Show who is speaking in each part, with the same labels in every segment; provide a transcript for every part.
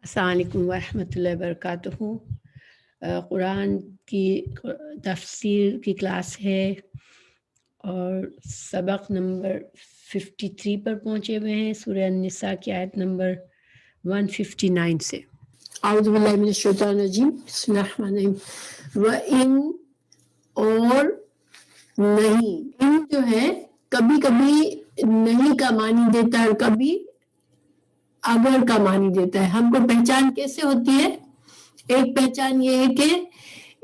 Speaker 1: السلام علیکم ورحمۃ اللہ وبرکاتہ۔ قرآن کی تفسیر کی کلاس ہے اور سبق نمبر 53 پر پہنچے ہوئے ہیں، سورہ النساء کی آیت نمبر 159 سے۔ اعوذ باللہ من الشیطان الرجیم، بسم اللہ الرحمن الرحیم۔ وَإِن اور نہیں، ان جو ہے کبھی کبھی نہیں کا معنی دیتا ہے اور کبھی اگر کا معنی دیتا ہے۔ ہم کو پہچان کیسے ہوتی ہے؟ ایک پہچان یہ ہے کہ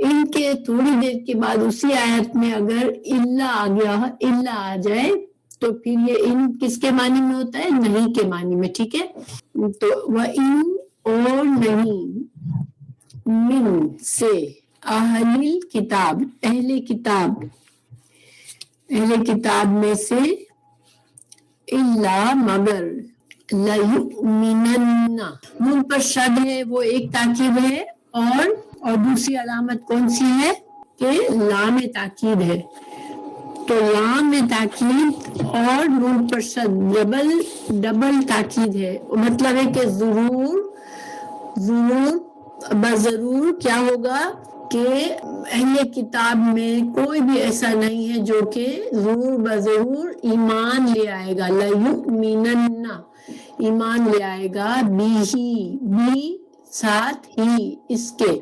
Speaker 1: ان کے تھوڑی دیر کے بعد اسی آیت میں اگر الا آ گیا، الا آ جائے تو پھر یہ ان کس کے معنی میں ہوتا ہے؟ نہیں کے معنی میں، ٹھیک ہے؟ تو وَإِن اور نہیں، من سے، اہل کتاب، اہل کتاب، اہل کتاب میں سے، الا مگر، لَيُؤْمِنَنَّ نون پر شد ہے، وہ ایک تاکید ہے، اور دوسری علامت کون سی ہے کہ لام تاکید ہے۔ تو لام تاکید اور نون پر شد ڈبل تاکید ہے، مطلب ہے کہ ضرور بضرور کیا ہوگا کہ اہل کتاب میں کوئی بھی ایسا نہیں ہے جو کہ ضرور بضرور ایمان لے آئے گا، لَيُؤْمِنَنَّ ایمان لے آئے گا، بھی ساتھ ہی اس کے،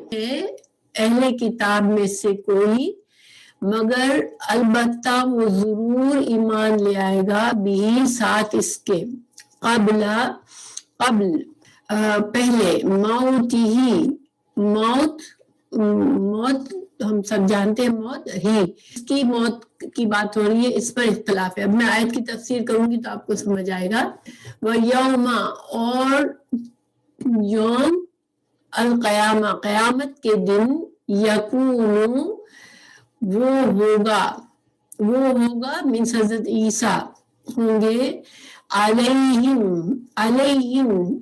Speaker 1: اہل کتاب میں سے کوئی، مگر البتہ وہ ضرور ایمان لے آئے گا، بھی ساتھ اس کے، قبل پہلے، موت ہم سب جانتے ہیں، موت ہی، اس کی موت کی بات ہو رہی ہے، اس پر اختلاف ہے۔ اب میں آیت کی تفسیر کروں گی تو آپ کو سمجھ آئے گا۔ وَيَوْمَ اور یوم القیامہ قیامت کے دن، یکون وہ ہوگا من حضرت عیسیٰ ہوں گے، علیہم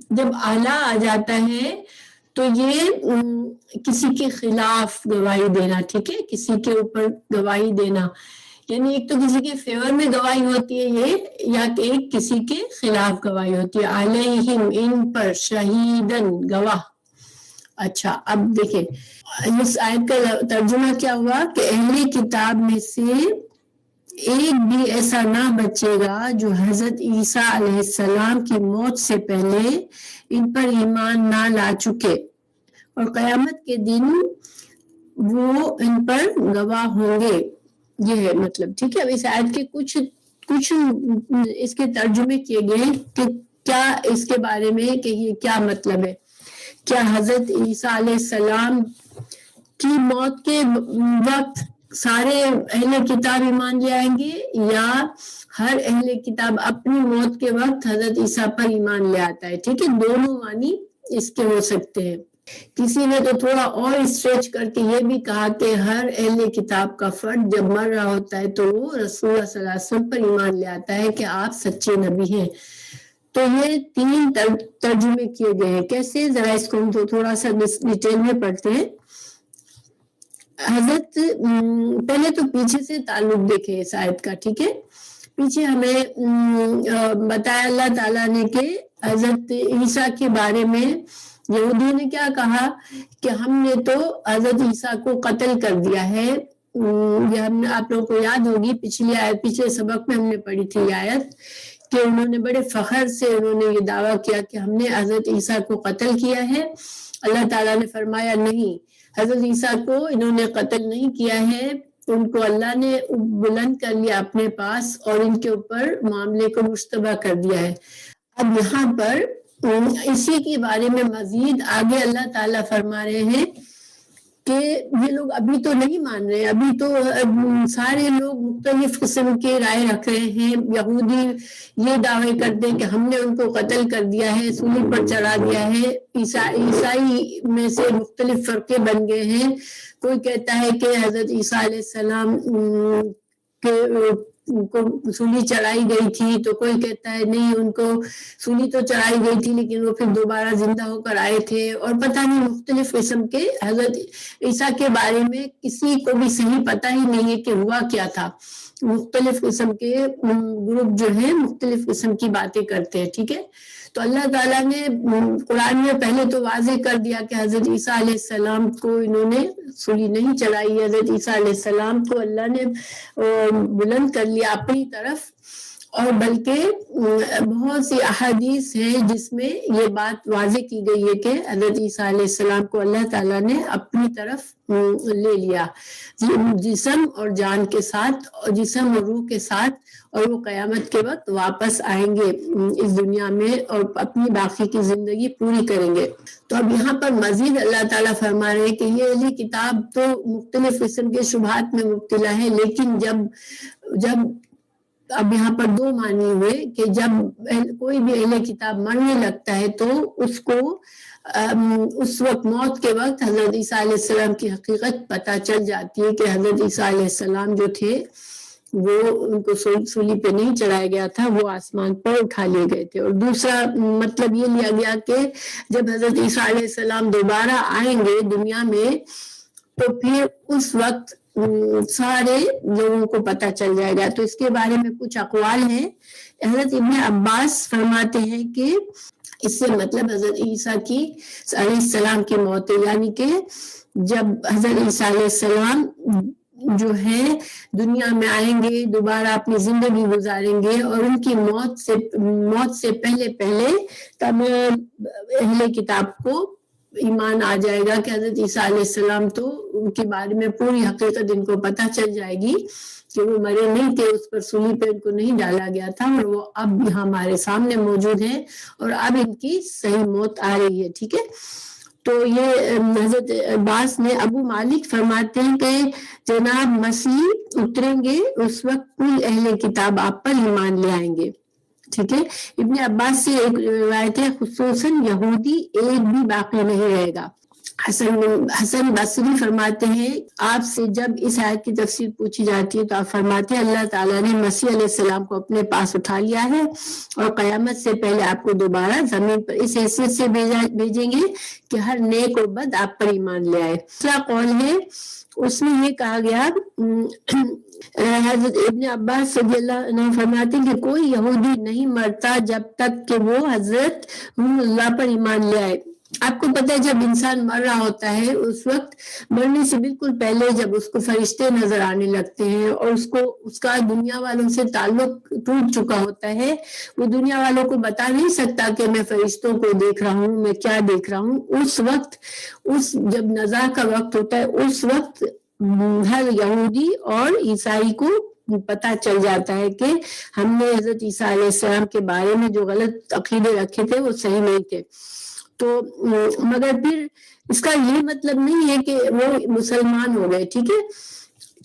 Speaker 1: جب اعلیٰ آ جاتا ہے تو یہ کسی کے خلاف گواہی دینا، ٹھیک ہے، کسی کے اوپر گواہی دینا، یعنی ایک تو کسی کے فیور میں گواہی ہوتی ہے یہ، یا کہ ایک کسی کے خلاف گواہی ہوتی ہے، علیہم ان پر، شہیدن گواہ۔ اچھا اب دیکھیں اس آیت کا ترجمہ کیا ہوا کہ اہل کتاب میں سے ایک بھی ایسا نہ بچے گا جو حضرت عیسیٰ علیہ السلام کی موت سے پہلے ان پر ایمان نہ لا چکے، اور قیامت کے دن وہ ان پر گواہ ہوں گے، یہ ہے مطلب، ٹھیک ہے۔ اب اس آیت کے کچھ اس کے ترجمے کیے گئے کہ کیا اس کے بارے میں کہ یہ کیا مطلب ہے، کیا حضرت عیسیٰ علیہ السلام کی موت کے وقت سارے اہل کتاب ایمان لے آئیں گے، یا ہر اہل کتاب اپنی موت کے وقت حضرت عیسیٰ پر ایمان لے آتا ہے، ٹھیک ہے، دونوں معنی اس کے ہو سکتے ہیں۔ کسی نے تو تھوڑا اور اسٹریچ کر کے یہ بھی کہا کہ ہر اہل کتاب کا فرد جب مر رہا ہوتا ہے تو وہ رسول اللہ صلی اللہ علیہ وسلم پر ایمان لے آتا ہے کہ آپ سچے نبی ہیں۔ تو یہ تین ترجمے کیے گئے ہیں، کیسے، ذرا اس کو ہم تھوڑا سا ڈیٹیل میں پڑھتے ہیں۔ حضرت پہلے تو پیچھے سے تعلق دیکھیں اس آیت کا، ٹھیک ہے۔ پیچھے ہمیں بتایا اللہ تعالیٰ نے کہ حضرت عیسیٰ کے بارے میں یہودیوں نے کیا کہا کہ ہم نے تو حضرت عیسیٰ کو قتل کر دیا ہے، یہ ہم نے، آپ لوگوں کو یاد ہوگی پچھلے سبق میں ہم نے پڑھی تھی یہ آیت، کہ انہوں نے بڑے فخر سے انہوں نے یہ دعویٰ کیا کہ ہم نے حضرت عیسیٰ کو قتل کیا ہے۔ اللہ تعالیٰ نے فرمایا نہیں، حضرت عیسیٰ کو انہوں نے قتل نہیں کیا ہے، ان کو اللہ نے بلند کر لیا اپنے پاس اور ان کے اوپر معاملے کو مشتبہ کر دیا ہے۔ اب یہاں پر اسی کے بارے میں مزید آگے اللہ تعالیٰ فرما رہے ہیں کہ یہ لوگ ابھی تو نہیں مان رہے، ابھی تو سارے لوگ مختلف قسم کے رائے رکھ رہے ہیں۔ یہودی یہ دعوے کرتے ہیں کہ ہم نے ان کو قتل کر دیا ہے، سولی پر چڑھا دیا ہے، عیسائی میں سے مختلف فرقے بن گئے ہیں، کوئی کہتا ہے کہ حضرت عیسیٰ علیہ السلام کو سولی چڑھائی گئی تھی، تو کوئی کہتا ہے نہیں، ان کو سولی تو چڑھائی گئی تھی لیکن وہ پھر دوبارہ زندہ ہو کر آئے تھے، اور پتہ نہیں مختلف قسم کے حضرت عیسیٰ کے بارے میں کسی کو بھی صحیح پتہ ہی نہیں ہے کہ ہوا کیا تھا۔ مختلف قسم کے گروپ جو ہیں مختلف قسم کی باتیں کرتے ہیں، ٹھیک ہے۔ تو اللہ تعالیٰ نے قرآن میں پہلے تو واضح کر دیا کہ حضرت عیسیٰ علیہ السلام کو انہوں نے سولی نہیں چڑھائی، حضرت عیسیٰ علیہ السلام کو اللہ نے بلند کر لیا اپنی طرف، اور بلکہ بہت سی احادیث ہیں جس میں یہ بات واضح کی گئی ہے کہ حضرت عیسیٰ علیہ السلام کو اللہ تعالیٰ نے اپنی طرف لے لیا جسم اور جان کے ساتھ، اور جسم اور روح کے ساتھ، اور وہ قیامت کے وقت واپس آئیں گے اس دنیا میں اور اپنی باقی کی زندگی پوری کریں گے۔ تو اب یہاں پر مزید اللہ تعالیٰ فرما رہے ہیں کہ یہ اہل کتاب تو مختلف قسم کے شبہات میں مبتلا ہے، لیکن جب اب یہاں پر دو معنی ہوئے کہ جب کوئی بھی اہل کتاب مرنے لگتا ہے تو اس کو اس وقت موت کے وقت حضرت عیسیٰ علیہ السلام کی حقیقت پتہ چل جاتی ہے کہ حضرت عیسیٰ علیہ السلام جو تھے وہ ان کو سولی پہ نہیں چڑھایا گیا تھا، وہ آسمان پر اٹھا لیے گئے تھے۔ اور دوسرا مطلب یہ لیا گیا کہ جب حضرت عیسیٰ علیہ السلام دوبارہ آئیں گے دنیا میں تو پھر اس وقت سارے لوگوں کو پتہ چل جائے گا۔ تو اس کے بارے میں کچھ اقوال ہیں۔ حضرت ابن عباس فرماتے ہیں کہ اس سے مطلب حضرت عیسیٰ کی علیہ السلام کی موت ہے، یعنی کہ جب حضرت عیسیٰ علیہ السلام جو ہے دنیا میں آئیں گے، دوبارہ اپنی زندگی گزاریں گے، اور ان کی موت سے پہلے تمام اہل کتاب کو ایمان آ جائے گا کہ حضرت عیسیٰ علیہ السلام تو ان کے بارے میں پوری حقیقت ان کو پتہ چل جائے گی کہ وہ مرے نہیں تھے، اس پر سولی پہ ان کو نہیں ڈالا گیا تھا، اور وہ اب یہاں ہمارے سامنے موجود ہیں اور اب ان کی صحیح موت آ رہی ہے۔ ٹھیک ہے، تو یہ حضرت عباس نے ابو مالک فرماتے ہیں کہ جناب مسیح اتریں گے اس وقت کل اہل کتاب آپ پر ایمان لے آئیں گے۔ ٹھیک ہے، ابن عباس سے ایک روایت ہے خصوصاً یہودی ایک بھی باقی نہیں رہے گا۔ حسن بصری فرماتے ہیں آپ سے جب اس آیت کی تفسیر پوچھی جاتی ہے تو آپ فرماتے ہیں اللہ تعالیٰ نے مسیح علیہ السلام کو اپنے پاس اٹھا لیا ہے اور قیامت سے پہلے آپ کو دوبارہ زمین پر اس حیثیت سے بھیجیں گے کہ ہر نیک اور بد آپ پر ایمان لے آئے۔ دوسرا قول ہے اس میں یہ کہا گیا، حضرت ابن عباس رضی اللہ عنہ فرماتے ہیں کہ کوئی یہودی نہیں مرتا جب تک کہ وہ حضرت اللہ پر ایمان لے آئے۔ آپ کو پتہ ہے جب انسان مر رہا ہوتا ہے اس وقت مرنے سے بالکل پہلے جب اس کو فرشتے نظر آنے لگتے ہیں اور اس کا دنیا والوں سے تعلق ٹوٹ چکا ہوتا ہے، وہ دنیا والوں کو بتا نہیں سکتا کہ میں فرشتوں کو دیکھ رہا ہوں، میں کیا دیکھ رہا ہوں۔ اس وقت جب نزاع کا وقت ہوتا ہے اس وقت ہر یہودی اور عیسائی کو پتہ چل جاتا ہے کہ ہم نے حضرت عیسیٰ علیہ السلام کے بارے میں جو غلط عقیدے رکھے تھے وہ صحیح نہیں تھے۔ تو مگر پھر اس کا یہ مطلب نہیں ہے کہ وہ مسلمان ہو گئے، ٹھیک ہے،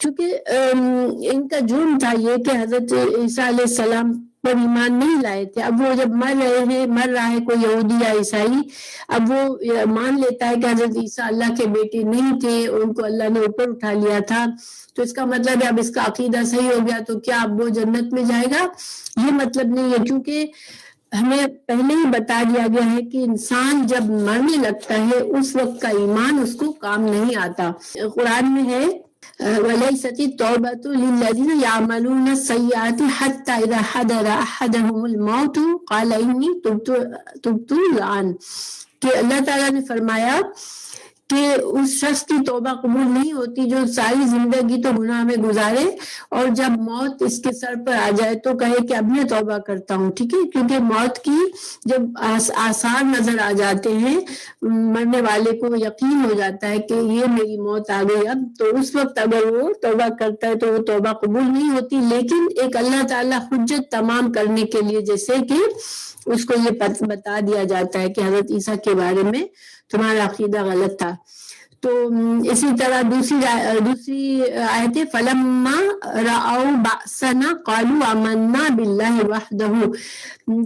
Speaker 1: چونکہ ان کا جرم تھا یہ کہ حضرت عیسیٰ علیہ السلام پر ایمان نہیں لائے تھے۔ اب وہ جب مر رہا ہے کوئی یہودی یا عیسائی، اب وہ مان لیتا ہے کہ حضرت عیسیٰ اللہ کے بیٹے نہیں تھے، ان کو اللہ نے اوپر اٹھا لیا تھا، تو اس کا مطلب ہے اب اس کا عقیدہ صحیح ہو گیا تو کیا اب وہ جنت میں جائے گا؟ یہ مطلب نہیں ہے، کیونکہ ہمیں پہلے ہی بتا دیا گیا ہے کہ انسان جب مرنے لگتا ہے اس وقت کا ایمان اس کو کام نہیں آتا۔ قرآن میں ہے وَلَيْسَتِ التَّوْبَةُ لِلَّذِينَ يَعْمَلُونَ السَّيِّئَاتِ حَتَّى إِذَا حَضَرَ أَحَدَهُمُ الْمَوْتُ قَالَ إِنِّي تُبْتُ الْآنَ، کہ اللہ تعالیٰ نے فرمایا کہ اس شخص کی توبہ قبول نہیں ہوتی جو ساری زندگی تو گناہ میں گزارے اور جب موت اس کے سر پر آ جائے تو کہے کہ اب میں توبہ کرتا ہوں۔ ٹھیک ہے، کیونکہ موت کی جب آثار نظر آ جاتے ہیں مرنے والے کو یقین ہو جاتا ہے کہ یہ میری موت آ گئی اب، تو اس وقت اگر وہ توبہ کرتا ہے تو وہ توبہ قبول نہیں ہوتی۔ لیکن ایک اللہ تعالیٰ حجت تمام کرنے کے لیے جیسے کہ اس کو یہ بتا دیا جاتا ہے کہ حضرت عیسیٰ کے بارے میں تمہارا عقیدہ غلط تھا۔ تو اسی طرح دوسری آیت ہے فَلَمَّا رَأَوْا بَأْسَنَا قَالُوا آمَنَّا بِاللَّهِ وَحْدَهُ،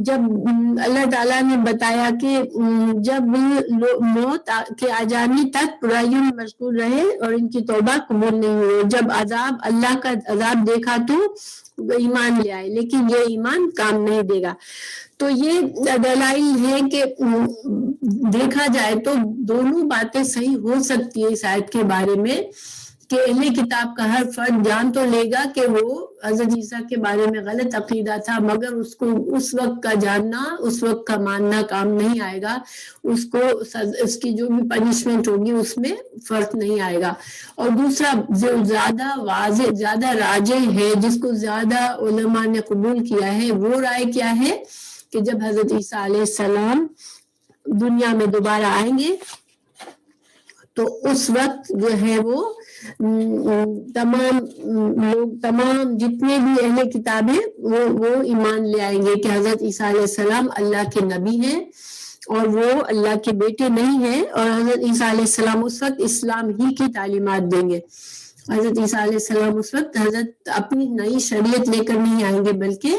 Speaker 1: جب اللہ تعالیٰ نے بتایا کہ جب موت کے آ جانے تک برائیوں میں مشغول رہے اور ان کی توبہ قبول نہیں ہوئی، جب اللہ کا عذاب دیکھا تو ایمان لے آئے، لیکن یہ ایمان کام نہیں دے گا۔ تو یہ دلائل ہے کہ دیکھا جائے تو دونوں باتیں صحیح ہو سکتی ہے اس آیت کے بارے میں کہ اہل کتاب کا ہر فرد جان تو لے گا کہ وہ حضرت عیسیٰ کے بارے میں غلط عقیدہ تھا، مگر اس کو اس وقت کا جاننا، اس وقت کا ماننا کام نہیں آئے گا، اس کو اس کی جو بھی پنشمنٹ ہوگی اس میں فرق نہیں آئے گا۔ اور دوسرا جو زیادہ واضح، زیادہ راجح ہے، جس کو زیادہ علماء نے قبول کیا ہے، وہ رائے کیا ہے کہ جب حضرت عیسیٰ علیہ السلام دنیا میں دوبارہ آئیں گے تو اس وقت جو ہے وہ تمام لوگ، تمام جتنے بھی اہل کتاب ہیں وہ ایمان لے آئیں گے کہ حضرت عیسیٰ علیہ السلام اللہ کے نبی ہیں اور وہ اللہ کے بیٹے نہیں ہیں، اور حضرت عیسیٰ علیہ السلام اس وقت اسلام ہی کی تعلیمات دیں گے۔ حضرت عیسیٰ علیہ السلام اس وقت حضرت اپنی نئی شریعت لے کر نہیں آئیں گے، بلکہ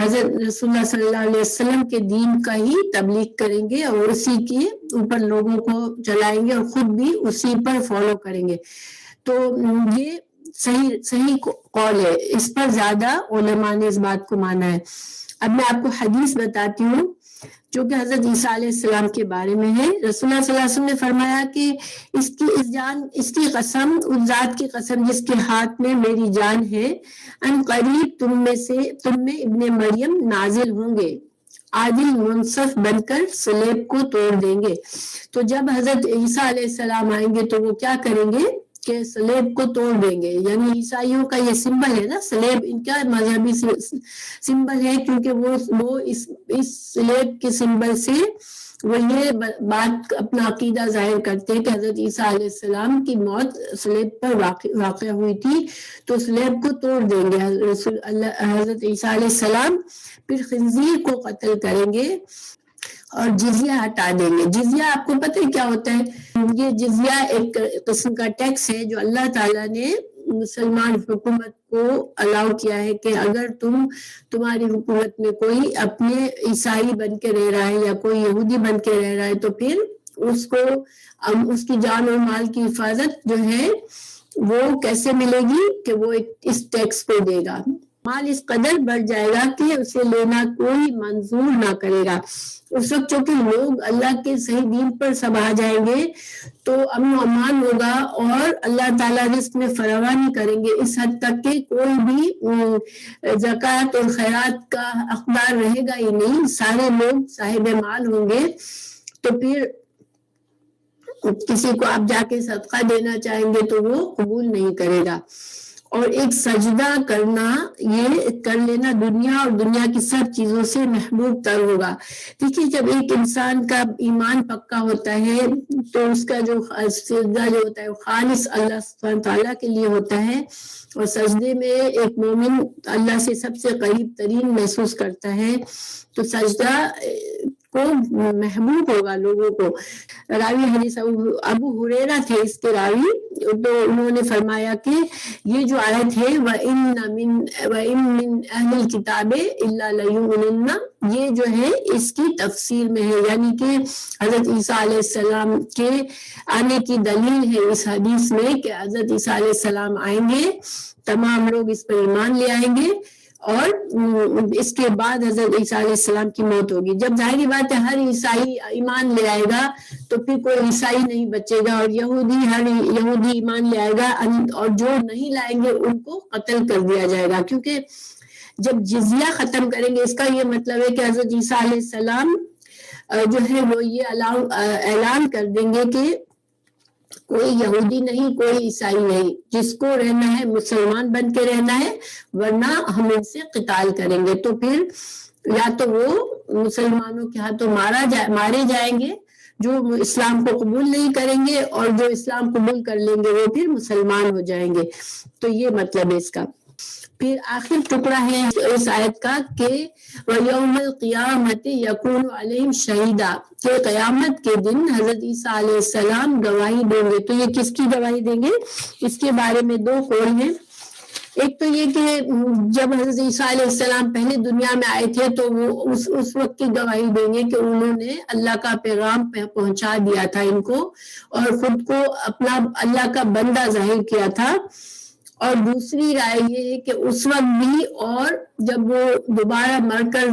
Speaker 1: حضرت رسول اللہ صلی اللہ علیہ وسلم کے دین کا ہی تبلیغ کریں گے اور اسی کے اوپر لوگوں کو چلائیں گے اور خود بھی اسی پر فالو کریں گے۔ تو یہ صحیح قول ہے، اس پر زیادہ علماء نے اس بات کو مانا ہے۔ اب میں آپ کو حدیث بتاتی ہوں جو کہ حضرت عیسیٰ علیہ السلام کے بارے میں ہے۔ رسول اللہ صلی اللہ علیہ وسلم نے فرمایا کہ اس کی قسم، اس ذات کی قسم جس کے ہاتھ میں میری جان ہے، ان قریب تم میں ابن مریم نازل ہوں گے، عادل منصف بن کر صلیب کو توڑ دیں گے۔ تو جب حضرت عیسیٰ علیہ السلام آئیں گے تو وہ کیا کریں گے کہ صلیب کو توڑ دیں گے، یعنی عیسائیوں کا یہ سمبل ہے نا، صلیب ان کا مذہبی سمبل ہے، کیونکہ وہ اس صلیب کے سمبل سے وہ یہ بات اپنا عقیدہ ظاہر کرتے ہیں کہ حضرت عیسیٰ علیہ السلام کی موت صلیب پر واقع ہوئی تھی، تو صلیب کو توڑ دیں گے حضرت عیسیٰ علیہ السلام، پھر خنزیر کو قتل کریں گے اور جزیہ ہٹا دیں گے۔ جزیہ آپ کو پتہ ہے کیا ہوتا ہے؟ یہ جزیہ ایک قسم کا ٹیکس ہے جو اللہ تعالیٰ نے مسلمان حکومت کو الاؤ کیا ہے کہ اگر تمہاری حکومت میں کوئی اپنے عیسائی بن کے رہ رہا ہے یا کوئی یہودی بن کے رہ رہا ہے تو پھر اس کو اس کی جان اور مال کی حفاظت جو ہے وہ کیسے ملے گی کہ وہ اس ٹیکس کو دے گا۔ مال اس قدر بڑھ جائے گا کہ اسے لینا کوئی منظور نہ کرے گا۔ اس وقت چونکہ لوگ اللہ کے صحیح دین پر سب آ جائیں گے تو امن و امان ہوگا اور اللہ تعالیٰ رزق میں فراوانی کریں گے، اس حد تک کہ کوئی بھی زکوٰۃ اور خیرات کا حقدار رہے گا ہی نہیں، سارے لوگ صاحب مال ہوں گے۔ تو پھر کسی کو آپ جا کے صدقہ دینا چاہیں گے تو وہ قبول نہیں کرے گا۔ اور ایک سجدہ کرنا، یہ کر لینا دنیا اور دنیا کی سب چیزوں سے محبوب تر ہوگا۔ دیکھیے جب ایک انسان کا ایمان پکا ہوتا ہے تو اس کا جو سجدہ جو ہوتا ہے وہ خالص اللہ سبحانہ تعالیٰ کے لیے ہوتا ہے، اور سجدے میں ایک مومن اللہ سے سب سے قریب ترین محسوس کرتا ہے، تو سجدہ کو محبوب ہوگا لوگوں کو۔ راوی حدیث ابو ہریرہ تھے اس کے راوی، تو انہوں نے فرمایا کہ یہ جو آیت ہے وَإِنَّ مِنْ أَهْلِ الْكِتَابِ إِلَّا لَيُؤْمِنُنَّ، یہ جو ہے اس کی تفسیر میں ہے، یعنی کہ حضرت عیسیٰ علیہ السلام کے آنے کی دلیل ہے اس حدیث میں کہ حضرت عیسیٰ علیہ السلام آئیں گے، تمام لوگ اس پر ایمان لے آئیں گے، اور اس کے بعد حضرت عیسیٰ علیہ السلام کی موت ہوگی۔ جب ظاہری بات ہے ہر عیسائی ایمان لے آئے گا تو پھر کوئی عیسائی نہیں بچے گا، اور ہر یہودی ایمان لے آئے گا، اور جو نہیں لائیں گے ان کو قتل کر دیا جائے گا۔ کیونکہ جب جزیہ ختم کریں گے اس کا یہ مطلب ہے کہ حضرت عیسیٰ علیہ السلام جو ہے وہ یہ اعلان کر دیں گے کہ کوئی یہودی نہیں، کوئی عیسائی نہیں، جس کو رہنا ہے مسلمان بن کے رہنا ہے، ورنہ ہم ان سے قتال کریں گے۔ تو پھر یا تو وہ مسلمانوں کے ہاتھوں مارے جائیں گے جو اسلام کو قبول نہیں کریں گے، اور جو اسلام قبول کر لیں گے وہ پھر مسلمان ہو جائیں گے۔ تو یہ مطلب ہے اس کا۔ پھر آخر ٹکڑا ہے اس آیت کا کہ وَيَوْمَ الْقِيَامَةِ يَكُونُ عَلَيْهِمْ شَهِيدًا، کہ قیامت کے دن حضرت عیسیٰ علیہ السلام گواہی دیں گے۔ تو یہ کس کی گواہی دیں گے؟ اس کے بارے میں دو قول ہیں۔ ایک تو یہ کہ جب حضرت عیسیٰ علیہ السلام پہلے دنیا میں آئے تھے تو وہ اس وقت کی گواہی دیں گے کہ انہوں نے اللہ کا پیغام پہنچا دیا تھا ان کو، اور خود کو اپنا اللہ کا بندہ ظاہر کیا تھا، اور دوسری رائے یہ ہے کہ اس وقت بھی اور جب وہ دوبارہ مر کر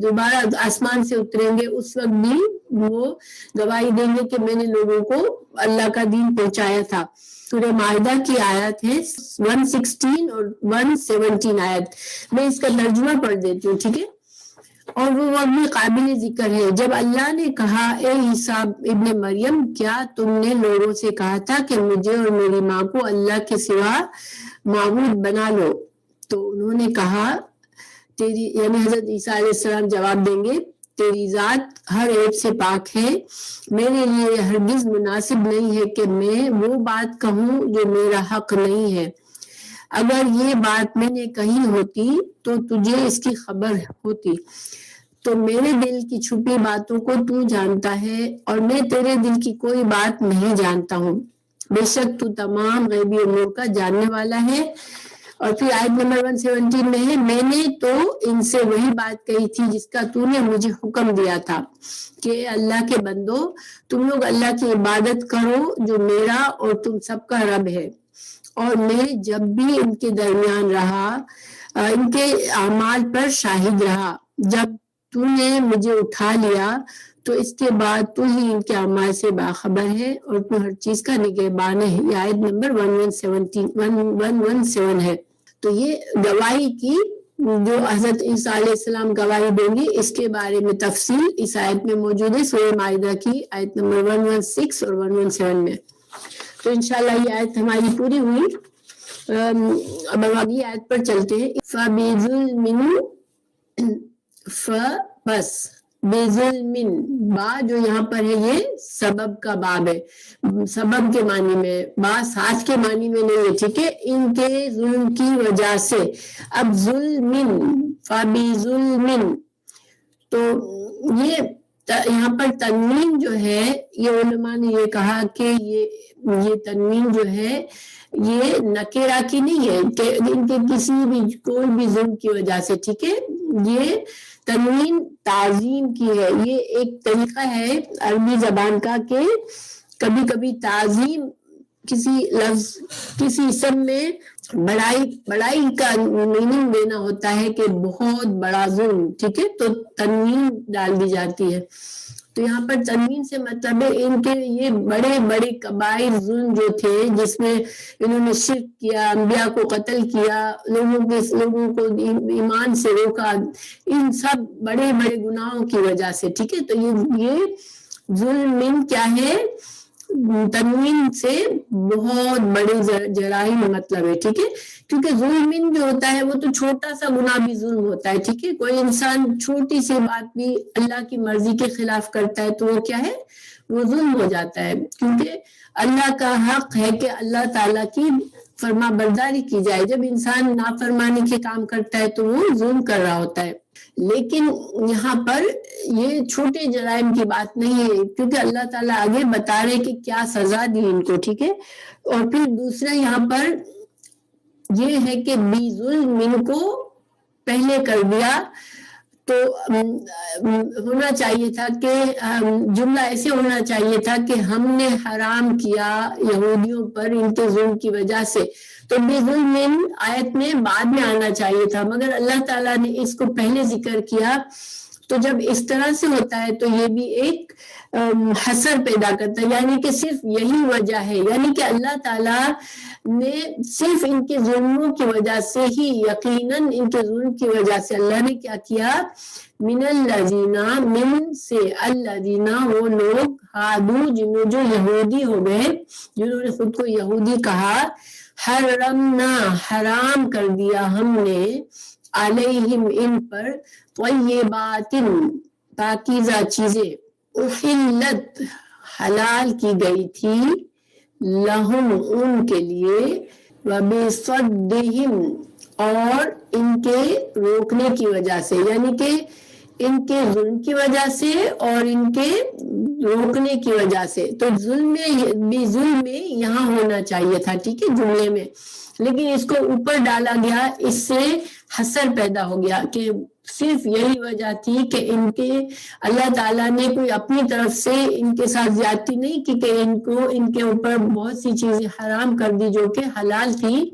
Speaker 1: دوبارہ آسمان سے اتریں گے اس وقت بھی وہ گواہی دیں گے کہ میں نے لوگوں کو اللہ کا دین پہنچایا تھا۔ سورہ مائدہ کی آیت ہے 116 اور 117 آیت، میں اس کا ترجمہ پڑھ دیتی ہوں، ٹھیک ہے؟ اور وہ وقت بھی قابل ذکر ہے جب اللہ نے کہا اے عیسیٰ ابن مریم کیا تم نے لوگوں سے کہا تھا کہ مجھے اور میری ماں کو اللہ کے سوا معبود بنا لو، تو انہوں نے کہا تیری، یعنی حضرت عیسیٰ علیہ السلام جواب دیں گے تیری ذات ہر عیب سے پاک ہے، میرے لیے ہرگز مناسب نہیں ہے کہ میں وہ بات کہوں جو میرا حق نہیں ہے، اگر یہ بات میں نے کہی ہوتی تو تجھے اس کی خبر ہوتی، تو میرے دل کی چھپی باتوں کو تو جانتا ہے اور میں تیرے دل کی کوئی بات نہیں جانتا ہوں، بے شک تو تمام غیبی امور کا جاننے والا ہے۔ اور پھر آیت نمبر 117 میں ہے میں نے تو ان سے وہی بات کہی تھی جس کا تو نے مجھے حکم دیا تھا کہ اللہ کے بندو تم لوگ اللہ کی عبادت کرو جو میرا اور تم سب کا رب ہے، اور میں جب بھی ان کے درمیان رہا ان کے اعمال پر شاہد رہا، جب تو نے مجھے اٹھا لیا تو اس کے بعد تو ہی ان کے اعمال سے باخبر ہے اور تو ہر چیز کا نگہبان ہے۔ یہ آیت نمبر 117 ہے۔ تو یہ گواہی کی جو حضرت عیسیٰ علیہ السلام گواہی دیں گے اس کے بارے میں تفصیل اس آیت میں موجود ہے، سورہ مائدہ کی آیت نمبر 116 اور 117 میں۔ تو انشاءاللہ یہ آیت ہماری پوری ہوئی۔ اب ہم اگلی آیت پر چلتے ہیں۔ فَبِظُلْمٍ، بس بِظُلْمٍ، با جو یہاں پر ہے یہ سبب کا باب ہے، سبب کے معنی میں، با ساتھ کے معنی میں نہیں ہے، ٹھیک ہے؟ ان کے ظلم کی وجہ سے۔ اب ظلمٍ، فَبِظُلْمٍ، تو یہ یہاں پر تنوین جو ہے یہ علماء نے یہ کہا کہ یہ تنوین جو ہے یہ نکرہ کی نہیں ہے کہ ان کے کسی بھی کوئی بھی ظلم کی وجہ سے، ٹھیک ہے؟ یہ تنوین تعظیم کی ہے، یہ ایک طریقہ ہے عربی زبان کا کہ کبھی کبھی تعظیم کسی لفظ کسی اسم میں بڑائی کا میننگ دینا ہوتا ہے کہ بہت بڑا ظلم، ٹھیک ہے؟ تو تنوین ڈال دی جاتی ہے۔ تو یہاں پر تنوین سے مطلب ہے ان کے یہ بڑے بڑے کبائر ظلم جو تھے جس میں انہوں نے شرک کیا، انبیاء کو قتل کیا، لوگوں کو ایمان سے روکا، ان سب بڑے بڑے گناہوں کی وجہ سے، ٹھیک ہے؟ تو یہ ظلم کیا ہے؟ تنوین سے بہت بڑے جرائم مطلب ہے، ٹھیک ہے؟ کیونکہ ظلم جو ہوتا ہے وہ تو چھوٹا سا گناہ بھی ظلم ہوتا ہے، ٹھیک ہے؟ کوئی انسان چھوٹی سی بات بھی اللہ کی مرضی کے خلاف کرتا ہے تو وہ کیا ہے؟ وہ ظلم ہو جاتا ہے، کیونکہ اللہ کا حق ہے کہ اللہ تعالیٰ کی فرما برداری کی جائے۔ جب انسان نافرمانی کے کام کرتا ہے تو وہ ظلم کر رہا ہوتا ہے، لیکن یہاں پر یہ چھوٹے جرائم کی بات نہیں ہے کیونکہ اللہ تعالیٰ آگے بتا رہے کہ کیا سزا دی ان کو، ٹھیک ہے؟ اور پھر دوسرا یہاں پر یہ ہے کہ بی ظلم کو پہلے کر دیا تو ہونا چاہیے تھا کہ جملہ ایسے ہونا چاہیے تھا کہ ہم نے حرام کیا یہودیوں پر ان کے ظلم کی وجہ سے، تو بے ظلم آیت میں بعد میں آنا چاہیے تھا، مگر اللہ تعالیٰ نے اس کو پہلے ذکر کیا۔ تو جب اس طرح سے ہوتا ہے تو یہ بھی ایک حسر پیدا کرتا ہے، یعنی کہ صرف یہی وجہ ہے، یعنی کہ اللہ تعالیٰ نے صرف ان کے ظلموں کی وجہ سے ہی، یقیناً ان کے ظلم کی وجہ سے اللہ نے کیا کیا؟ من الذین، من سے الذین، وہ لوگ ہادو جو یہودی ہو گئے، جنہوں نے خود کو یہودی کہا، حرمنا، حرام کر دیا ہم نے، علیہم، ان پر، طیبات، پاکیزہ چیزیں، احلت، حلال کی گئی تھی، لہم، ان کے لیے، وبصدہم، اور ان کے روکنے کی وجہ سے، یعنی کہ ان کے ظلم کی وجہ سے اور ان کے روکنے کی وجہ سے۔ تو ظلم میں یہاں ہونا چاہیے تھا، ٹھیک ہے، جملے میں، لیکن اس کو اوپر ڈالا گیا، اس سے حسر پیدا ہو گیا کہ صرف یہی وجہ تھی کہ ان کے اللہ تعالیٰ نے کوئی اپنی طرف سے ان کے ساتھ زیادتی نہیں کی کہ ان کے اوپر بہت سی چیزیں حرام کر دی جو کہ حلال تھی،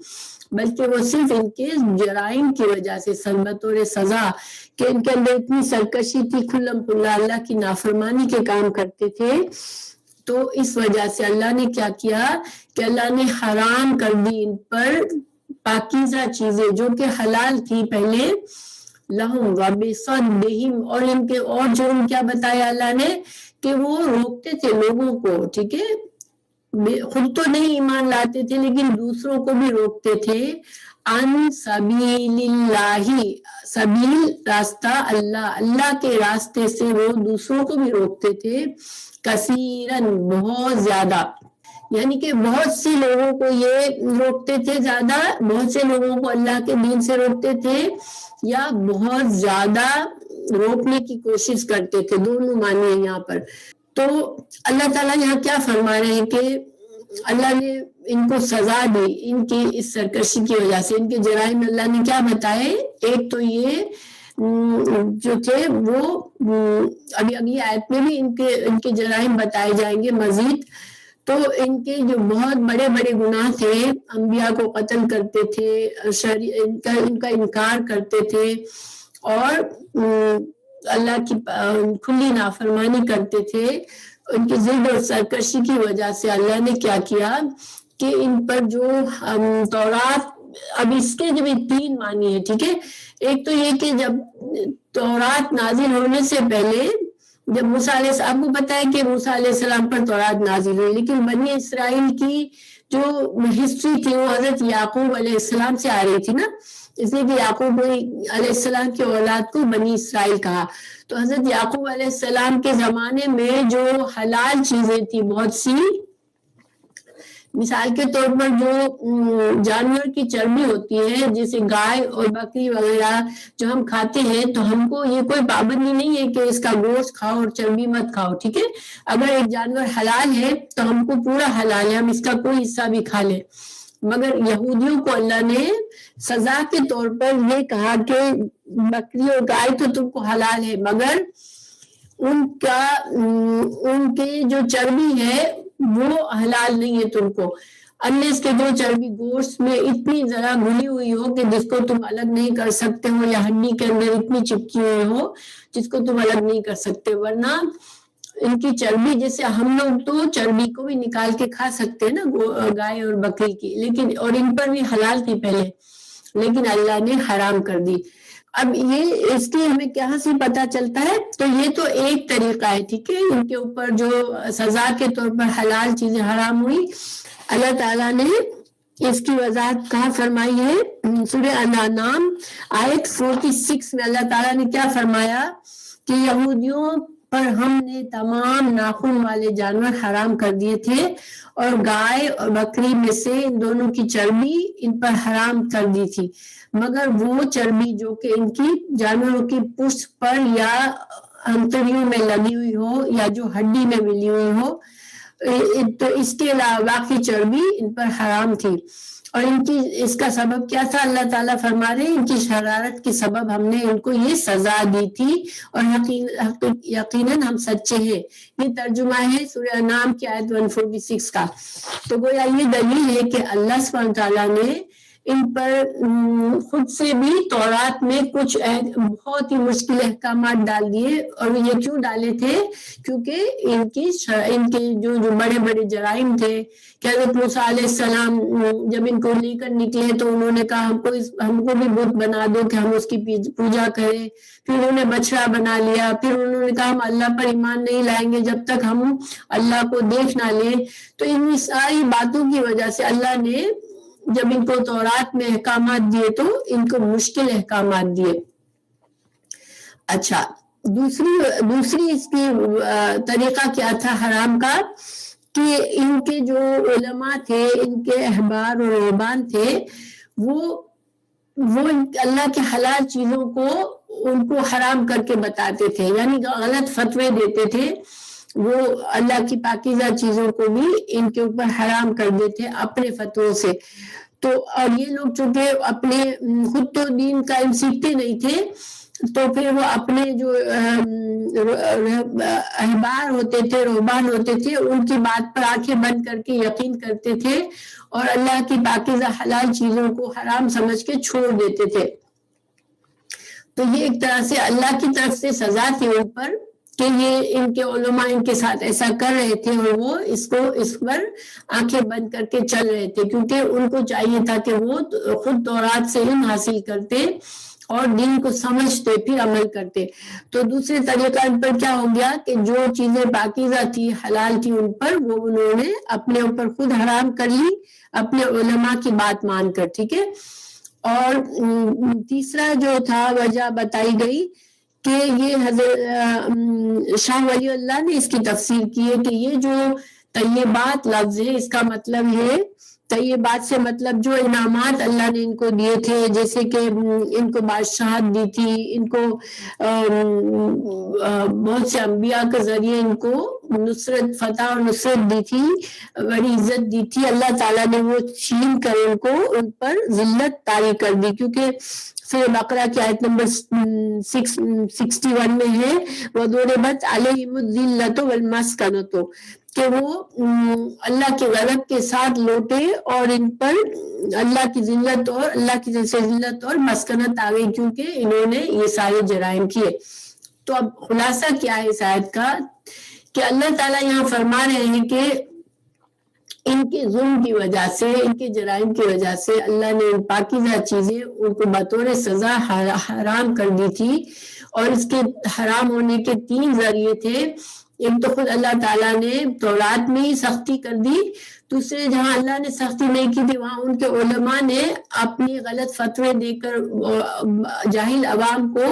Speaker 1: بلکہ وہ صرف ان کے جرائم کی وجہ سے بطور سزا کہ ان کے اندر اتنی سرکشی تھی، کھلم کھلا اللہ کی نافرمانی کے کام کرتے تھے، تو اس وجہ سے اللہ نے کیا کیا کہ اللہ نے حرام کر دی ان پر پاکیزہ چیزیں جو کہ حلال تھی پہلے، لہم وبصدہم، اور ان کے اور جرم کیا بتایا اللہ نے کہ وہ روکتے تھے لوگوں کو، ٹھیک ہے، خود تو نہیں ایمان لاتے تھے لیکن دوسروں کو بھی روکتے تھے، ان سبیل اللہ، سبیل راستہ اللہ کے راستے سے وہ دوسروں کو بھی روکتے تھے، کثیرن بہت زیادہ، یعنی کہ بہت سی لوگوں کو یہ روکتے تھے زیادہ، بہت سے لوگوں کو اللہ کے دین سے روکتے تھے، یا بہت زیادہ روکنے کی کوشش کرتے تھے، دونوں معنی ہیں یہاں پر۔ تو اللہ تعالیٰ یہاں کیا فرما رہے ہیں کہ اللہ نے ان کو سزا دی ان کی اس سرکشی کی وجہ سے، ان کے جرائم اللہ نے کیا بتائے، ایک تو یہ جو تھے وہ ابھی اگلی آیت میں بھی ان کے جرائم بتائے جائیں گے مزید، تو ان کے جو بہت بڑے بڑے گناہ تھے، انبیاء کو قتل کرتے تھے، ان کا انکار کرتے تھے، اور اللہ کی کھلی نافرمانی کرتے تھے، ان کی ضد اور سرکشی کی وجہ سے اللہ نے کیا کیا کہ ان پر جو تورات، اب اس کے جو بھی 3 معنی ہے، ٹھیک ہے، ایک تو یہ کہ جب تورات نازل ہونے سے پہلے، جب موسیٰ علیہ السلام، آپ کو پتا ہے کہ موسیٰ علیہ السلام پر تورات نازل ہوئی، لیکن بنی اسرائیل کی جو ہسٹری تھی وہ حضرت یعقوب علیہ السلام سے آ رہی تھی نا، اس لیے کہ یعقوب علیہ السلام کی اولاد کو بنی اسرائیل کہا، تو حضرت یعقوب علیہ السلام کے زمانے میں جو حلال چیزیں تھی بہت سی، مثال کے طور پر جو جانور کی چربی ہوتی ہے جیسے گائے اور بکری وغیرہ جو ہم کھاتے ہیں، تو ہم کو یہ کوئی پابندی نہیں ہے کہ اس کا گوشت کھاؤ اور چربی مت کھاؤ، ٹھیک ہے، اگر ایک جانور حلال ہے تو ہم کو پورا حلال ہے، ہم اس کا کوئی حصہ بھی کھا لیں، مگر یہودیوں کو اللہ نے سزا کے طور پر یہ کہا کہ بکری اور گائے تو تم کو حلال ہے، مگر ان کے جو چربی ہے وہ حلال نہیں ہے تم کو، انلیس کہ جو چربی گوشت میں اتنی ذرا گھلی ہوئی ہو کہ جس کو تم الگ نہیں کر سکتے ہو، یا ہڈی کے اندر اتنی چپکی ہوئی ہو جس کو تم الگ نہیں کر سکتے، ورنہ ان کی چربی، جیسے ہم لوگ تو چربی کو بھی نکال کے کھا سکتے ہیں نا گائے اور بکری کی، لیکن اور ان پر بھی حلال تھی پہلے، لیکن اللہ نے حرام کر دی۔ اب یہ اس کی ہمیں کہاں سے پتا چلتا ہے، تو یہ تو ایک طریقہ ہے، ٹھیک ہے، ان کے اوپر جو سزا کے طور پر حلال چیزیں حرام ہوئی، اللہ تعالیٰ نے اس کی وضاحت کہاں فرمائی ہے، سورہ انعام آیت 46 میں اللہ تعالیٰ نے کیا فرمایا کہ یہودیوں پر ہم نے تمام ناخن والے جانور حرام کر دیے تھے، اور گائے اور بکری میں سے ان دونوں کی چربی ان پر حرام کر دی تھی، مگر وہ چربی جو کہ ان کی جانوروں کی پشت پر یا انتڑیوں میں لگی ہوئی ہو یا جو ہڈی میں ملی ہوئی ہو، تو اس کے علاوہ باقی چربی ان پر حرام تھی، اور ان کی اس کا سبب کیا تھا، اللہ تعالیٰ فرما رہے ہیں ان کی شرارت کے سبب ہم نے ان کو یہ سزا دی تھی، اور یقیناً ہم سچے ہیں۔ یہ ترجمہ ہے سورہ انعام کی آیت 146 کا۔ تو گویا یہ دلیل ہے کہ اللہ سبحانہ تعالیٰ نے ان پر خود سے بھی تورات میں کچھ بہت ہی مشکل احکامات ڈال دیے، اور یہ کیوں ڈالے تھے، کیونکہ ان کے جو بڑے بڑے جرائم تھے کہ حضرت موسیٰ علیہ السلام جب ان کو لے کر نکلے تو انہوں نے کہا ہم کو بھی بت بنا دو کہ ہم اس کی پوجا کریں، پھر انہوں نے بچڑا بنا لیا، پھر انہوں نے کہا ہم اللہ پر ایمان نہیں لائیں گے جب تک ہم اللہ کو دیکھ نہ لیں، تو ان ساری باتوں کی وجہ سے اللہ نے جب ان کو تورات میں احکامات دیے تو ان کو مشکل احکامات دیے۔ اچھا، دوسری اس کی طریقہ کیا تھا حرام کا، کہ ان کے جو علماء تھے، ان کے احبار اور رہبان تھے، وہ اللہ کے حلال چیزوں کو ان کو حرام کر کے بتاتے تھے، یعنی غلط فتوے دیتے تھے، وہ اللہ کی پاکیزہ چیزوں کو بھی ان کے اوپر حرام کر دیتے اپنے فتووں سے۔ تو اور یہ لوگ چونکہ اپنے خود تو دین کا علم سیکھتے نہیں تھے، تو پھر وہ اپنے جو احبار ہوتے تھے، رہبان ہوتے تھے، ان کی بات پر آنکھیں بند کر کے یقین کرتے تھے اور اللہ کی پاکیزہ حلال چیزوں کو حرام سمجھ کے چھوڑ دیتے تھے. تو یہ ایک طرح سے اللہ کی طرف سے سزا تھی ان پر کہ یہ ان کے علماء ان کے ساتھ ایسا کر رہے تھے اور وہ اس پر آنکھیں بند کر کے چل رہے تھے، کیونکہ ان کو چاہیے تھا کہ وہ خود تورات سے علم حاصل کرتے اور دین کو سمجھتے پھر عمل کرتے. تو دوسرے طریقہ ان پر کیا ہو گیا کہ جو چیزیں پاکیزہ تھی، حلال تھی، ان پر وہ انہوں نے اپنے اوپر خود حرام کر لی اپنے علماء کی بات مان کر. ٹھیک ہے. اور تیسرا جو تھا وجہ بتائی گئی کہ یہ حضرت شاہ ولی اللہ نے اس کی تفسیر کی ہے کہ یہ جو طیبات لفظ ہے، اس کا مطلب ہے طیبات سے مطلب جو انعامات اللہ نے ان کو دیے تھے، جیسے کہ ان کو بادشاہت دی تھی، ان کو بہت سے انبیاء کے ذریعے ان کو نصرت، فتح اور نصرت دی تھی، بڑی عزت دی تھی. اللہ تعالیٰ نے وہ چھین کر ان کو ان پر ذلت طاری کر دی، کیونکہ سورہ بقرہ کی آیت نمبر 61 میں ہے وَضُرِبَتْ عَلَيْهِمُ الذِّلَّةُ وَالْمَسْكَنَةُ، کہ وہ اللہ کے غضب کے ساتھ لوٹے اور ان پر اللہ کی ذلت اور اللہ کی جیسے ذلت اور مسکنت آ گئی، کیونکہ انہوں نے یہ سارے جرائم کیے. تو اب خلاصہ کیا ہے اس آیت کا کہ اللہ تعالیٰ یہاں فرما رہے ہیں کہ ان کے ظلم کی وجہ سے، ان کے جرائم کی وجہ سے اللہ نے ان پاکیزہ چیزیں ان کو بطور سزا حرام کر دی تھی. اور اس کے حرام ہونے کے 3 ذریعے تھے. ایک تو خود اللہ تعالیٰ نے تورات میں ہی سختی کر دی، دوسرے جہاں اللہ نے سختی نہیں کی تھی وہاں ان کے علماء نے اپنی غلط فتوے دے کر جاہل عوام کو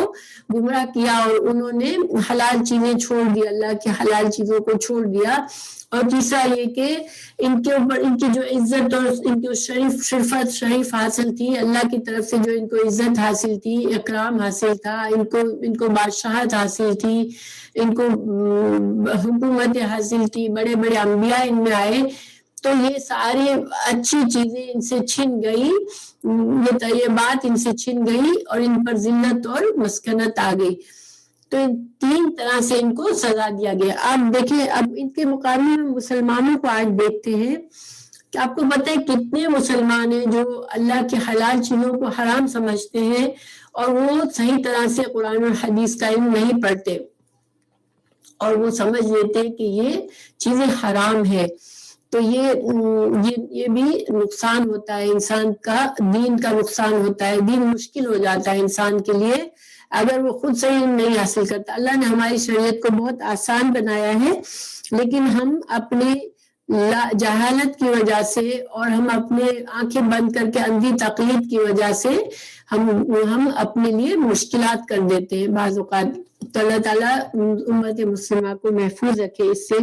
Speaker 1: گمراہ کیا اور انہوں نے حلال چیزیں چھوڑ دی، اللہ کی حلال چیزوں کو چھوڑ دیا. اور تیسرا یہ کہ ان کے اوپر ان کی جو عزت اور ان کی شریف حاصل تھی، اللہ کی طرف سے جو ان کو عزت حاصل تھی، اکرام حاصل تھا، ان کو بادشاہت حاصل تھی، ان کو حکومت حاصل تھی، بڑے بڑے انبیاء ان میں آئے، تو یہ ساری اچھی چیزیں ان سے چھن گئی، یہ بات ان سے چھن گئی اور ان پر ذلت اور مسکنت آ گئی. تو 3 طرح سے ان کو سزا دیا گیا. آپ دیکھیں اب ان کے مقابلے میں مسلمانوں کو آج دیکھتے ہیں کہ آپ کو پتہ ہے کتنے مسلمان ہیں جو اللہ کی حلال چیزوں کو حرام سمجھتے ہیں اور وہ صحیح طرح سے قرآن اور حدیث کا علم نہیں پڑھتے اور وہ سمجھ لیتے ہیں کہ یہ چیزیں حرام ہے. تو یہ بھی نقصان ہوتا ہے انسان کا، دین کا نقصان ہوتا ہے، دین مشکل ہو جاتا ہے انسان کے لیے اگر وہ خود صحیح علم نہیں حاصل کرتا. اللہ نے ہماری شریعت کو بہت آسان بنایا ہے، لیکن ہم اپنے جہالت کی وجہ سے اور ہم اپنے آنکھیں بند کر کے اندھی تقلید کی وجہ سے ہم اپنے لیے مشکلات کر دیتے ہیں بعض اوقات. تو اللہ تعالیٰ امت مسلمہ کو محفوظ رکھے اس سے.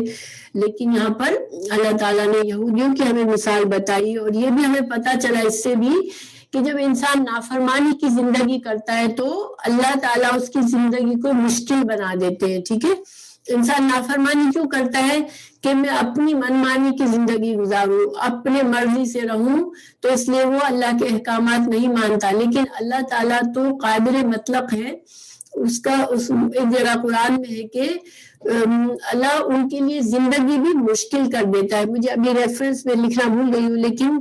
Speaker 1: لیکن یہاں پر اللہ تعالیٰ نے یہودیوں کی ہمیں مثال بتائی اور یہ بھی ہمیں پتہ چلا اس سے بھی کہ جب انسان نافرمانی کی زندگی کرتا ہے تو اللہ تعالیٰ اس کی زندگی کو مشکل بنا دیتے ہیں. ٹھیک ہے. انسان نافرمانی کیوں کرتا ہے کہ میں اپنی منمانی کی زندگی گزاروں، اپنے مرضی سے رہوں، تو اس لیے وہ اللہ کے احکامات نہیں مانتا. لیکن اللہ تعالیٰ تو قادر مطلق ہے. اس کا ایک جگہ قرآن میں ہے کہ اللہ ان کے لیے زندگی بھی مشکل کر دیتا ہے. مجھے ابھی ریفرنس میں لکھنا بھول گئی ہوں، لیکن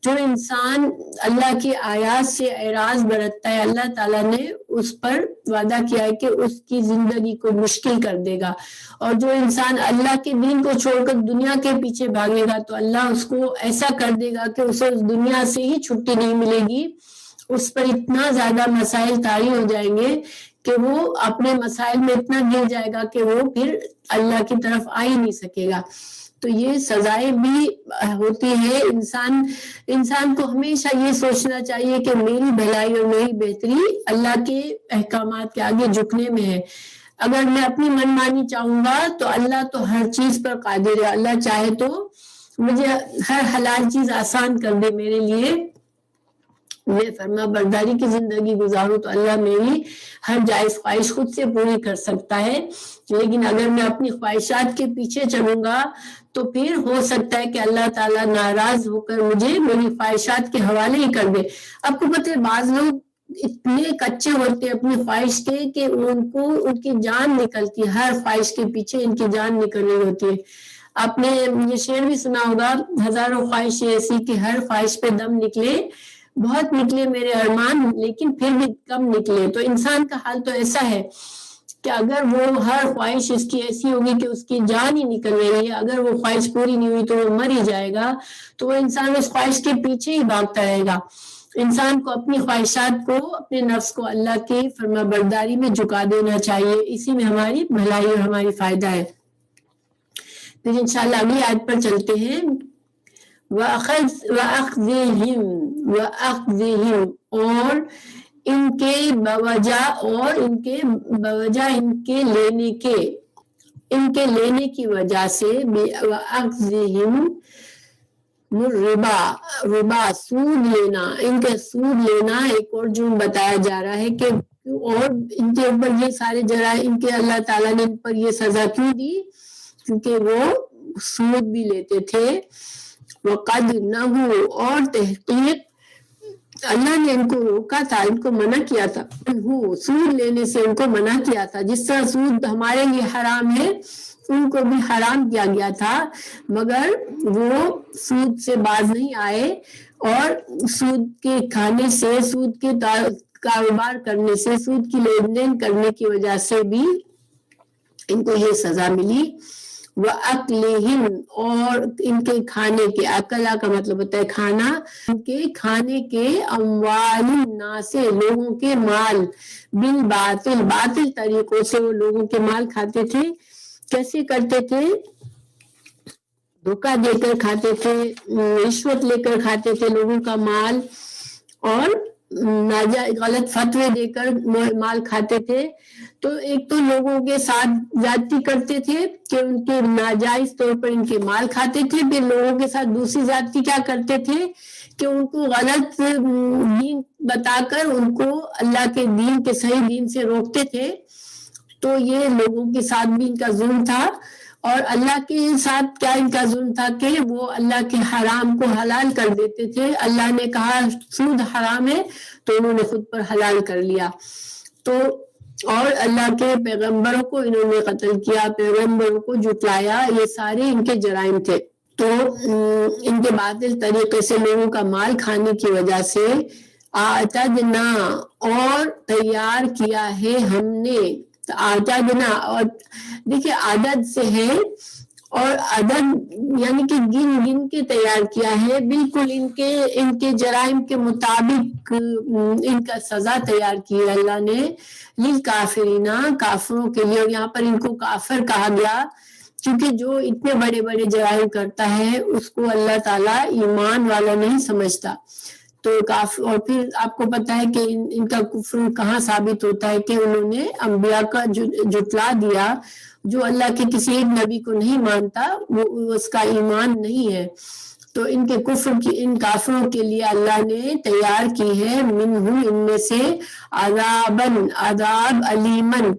Speaker 1: جو انسان اللہ کی آیات سے اعراض برتتا ہے اللہ تعالیٰ نے اس پر وعدہ کیا ہے کہ اس کی زندگی کو مشکل کر دے گا. اور جو انسان اللہ کے دین کو چھوڑ کر دنیا کے پیچھے بھاگے گا تو اللہ اس کو ایسا کر دے گا کہ اسے اس دنیا سے ہی چھٹی نہیں ملے گی. اس پر اتنا زیادہ مسائل طاری ہو جائیں گے کہ وہ اپنے مسائل میں اتنا گر جائے گا کہ وہ پھر اللہ کی طرف آ ہی نہیں سکے گا. تو یہ سزائیں بھی ہوتی ہے. انسان کو ہمیشہ یہ سوچنا چاہیے کہ میری بھلائی اور میری بہتری اللہ کے احکامات کے آگے جھکنے میں ہے. اگر میں اپنی منمانی چاہوں گا تو اللہ تو ہر چیز پر قادر ہے. اللہ چاہے تو مجھے ہر حلال چیز آسان کر دے میرے لیے، میں فرما برداری کی زندگی گزاروں تو اللہ میری ہر جائز خواہش خود سے پوری کر سکتا ہے. لیکن اگر میں اپنی خواہشات کے پیچھے چلوں گا تو پھر ہو سکتا ہے کہ اللہ تعالیٰ ناراض ہو کر مجھے میری خواہشات کے حوالے ہی کر دے. آپ کو پتہ ہے بعض لوگ اتنے کچے ہوتے ہیں اپنی خواہش کے کہ ان کو ان کی جان نکلتی ہے، ہر خواہش کے پیچھے ان کی جان نکل رہی ہوتی ہے. آپ نے یہ شعر بھی سنا ہوگا، ہزاروں خواہشیں ایسی کہ ہر خواہش پہ دم نکلے، بہت نکلے میرے ارمان لیکن پھر بھی کم نکلے. تو انسان کا حال تو ایسا ہے کہ اگر وہ ہر خواہش اس کی ایسی ہوگی کہ اس کی جان ہی نکل رہی ہے، اگر وہ خواہش پوری نہیں ہوئی تو وہ مر ہی جائے گا، تو وہ انسان اس خواہش کے پیچھے ہی بھاگتا رہے گا. انسان کو اپنی خواہشات کو، اپنے نفس کو اللہ کی فرما برداری میں جھکا دینا چاہیے، اسی میں ہماری بھلائی اور ہماری فائدہ ہے. پھر انشاءاللہ اگلی آیت پر چلتے ہیں. وَأَخْذِهِمْ اور ان کے بوجہ، اور ان کے بوجہ ان کے لینے کی وجہ سے، وَأَخْذِهِمْ ربا سود لینا، ان کا سود لینا ایک اور جرم بتایا جا رہا ہے کہ اور ان کے اوپر یہ سارے جرائم، ان کے اللہ تعالیٰ نے ان پر یہ سزا کیوں دی؟ کیونکہ وہ سود بھی لیتے تھے. وقد نہو اور تحقیق اللہ نے ان کو روکا تھا، ان کو منع کیا تھا، سود لینے سے ان کو منع کیا تھا. جس طرح سود ہمارے لیے حرام ہے ان کو بھی حرام کیا گیا تھا، مگر وہ سود سے باز نہیں آئے اور سود کے کھانے سے، سود کے کاروبار کرنے سے، سود کی لین دین کرنے کی وجہ سے بھی ان کو یہ سزا ملی. وَأَكْلِهِمْ اور ان کے کھانے کے، اکلا کا مطلب ہوتا ہے کھانا، ان کے کھانے کے، اموال الناس لوگوں کے مال، بالباطل باطل طریقوں سے وہ لوگوں کے مال کھاتے تھے. کیسے کرتے تھے؟ دھوکہ دے کر کھاتے تھے، رشوت لے کر کھاتے تھے لوگوں کا مال، اور ناجائز غلط فتوے دے کر مال کھاتے تھے. تو ایک تو لوگوں کے ساتھ زیادتی کرتے تھے کہ ان کے ناجائز طور پر ان کے مال کھاتے تھے. پھر لوگوں کے ساتھ دوسری زیادتی کیا کرتے تھے کہ ان کو غلط دین بتا کر ان کو اللہ کے دین کے صحیح دین سے روکتے تھے. تو یہ لوگوں کے ساتھ بھی ان کا ظلم تھا. اور اللہ کے ساتھ کیا ان کا ظلم تھا کہ وہ اللہ کے حرام کو حلال کر دیتے تھے. اللہ نے کہا سود حرام ہے تو انہوں نے خود پر حلال کر لیا. تو اور اللہ کے پیغمبروں کو انہوں نے قتل کیا، پیغمبروں کو جھٹلایا، یہ سارے ان کے جرائم تھے. تو ان کے باطل طریقے سے لوگوں کا مال کھانے کی وجہ سے اعتدنا اور تیار کیا ہے ہم نے. اعتدنا اور دیکھیے عدد سے ہے، اور عدد یعنی کہ گن گن کے تیار کیا ہے، بالکل ان کے جرائم کے مطابق ان کا سزا تیار کی ہے اللہ نے. للکافرین کافروں کے لیے، اور یہاں پر ان کو کافر کہا گیا کیونکہ جو اتنے بڑے بڑے جرائم کرتا ہے اس کو اللہ تعالیٰ ایمان والا نہیں سمجھتا. تو اور پھر آپ کو پتا ہے کہ ان کا کفر کہاں ثابت ہوتا ہے کہ انہوں نے انبیاء کا جھٹلا دیا. جو اللہ کے کسی ایک نبی کو نہیں مانتا وہ اس کا ایمان نہیں ہے. تو ان کے کفر کی، ان کافروں کے لیے اللہ نے تیار کی ہے منہم ان میں سے عذاب علیمن،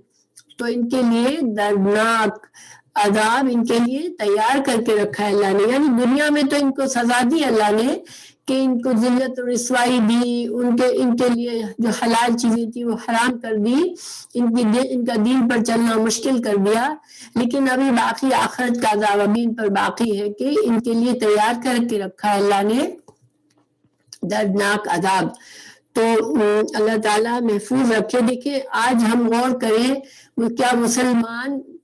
Speaker 1: تو ان کے لیے دردناک عذاب ان کے لیے تیار کر کے رکھا ہے اللہ نے. یعنی دنیا میں تو ان کو سزا دی اللہ نے کہ ان کو ذلت و رسوائی دی، ان کے لیے جو حلال چیزیں تھی وہ حرام کر دی، ان کا دین پر چلنا مشکل کر دیا. لیکن ابھی باقی آخرت کا عذاب ابھی ان پر باقی ہے کہ ان کے لیے تیار کر کے رکھا ہے اللہ نے دردناک عذاب. تو اللہ تعالیٰ محفوظ رکھے. دیکھیں آج ہم غور کریں کیا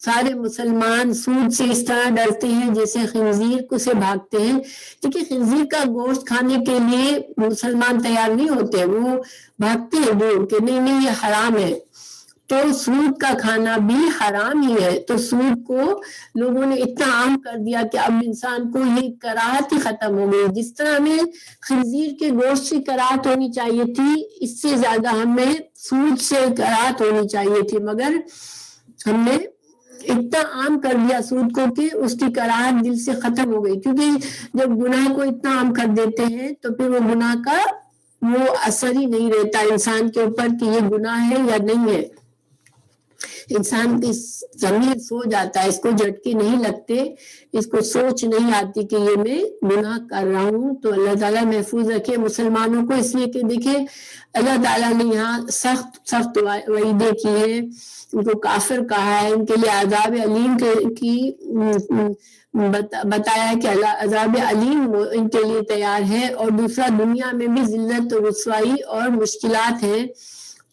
Speaker 1: سارے مسلمان سود سے اس طرح ڈرتے ہیں جیسے خنزیر کو سے بھاگتے ہیں. دیکھیے خنزیر کا گوشت کھانے کے لیے مسلمان تیار نہیں ہوتے، وہ بھاگتے ہیں دور کہ نہیں یہ حرام ہے. تو سود کا کھانا بھی حرام ہی ہے. تو سود کو لوگوں نے اتنا عام کر دیا کہ اب انسان کو یہ کراہت ہی ختم ہو گئی. جس طرح ہمیں خنزیر کے گوشت سے کراہت ہونی چاہیے تھی، اس سے زیادہ ہمیں سود سے کراہت ہونی چاہیے تھی، مگر ہم نے اتنا عام کر دیا سود کو کہ اس کی کراہت دل سے ختم ہو گئی. کیونکہ جب گناہ کو اتنا عام کر دیتے ہیں تو پھر وہ گناہ کا وہ اثر ہی نہیں رہتا انسان کے اوپر کہ یہ گناہ ہے یا نہیں ہے. انسان کی ضمیر سو جاتا ہے، اس کو جھٹکے نہیں لگتے، اس کو سوچ نہیں آتی کہ یہ میں گناہ کر رہا ہوں۔ تو اللہ تعالیٰ محفوظ رکھے مسلمانوں کو، اس لیے کہ دیکھیں اللہ تعالیٰ نے یہاں سخت سخت وعیدیں کی ہیں، ان کو کافر کہا ہے، ان کے لیے عذاب علیم کی بتایا کہ عذاب علیم ان کے لیے تیار ہے، اور دوسرا دنیا میں بھی ذلت و رسوائی اور مشکلات ہیں۔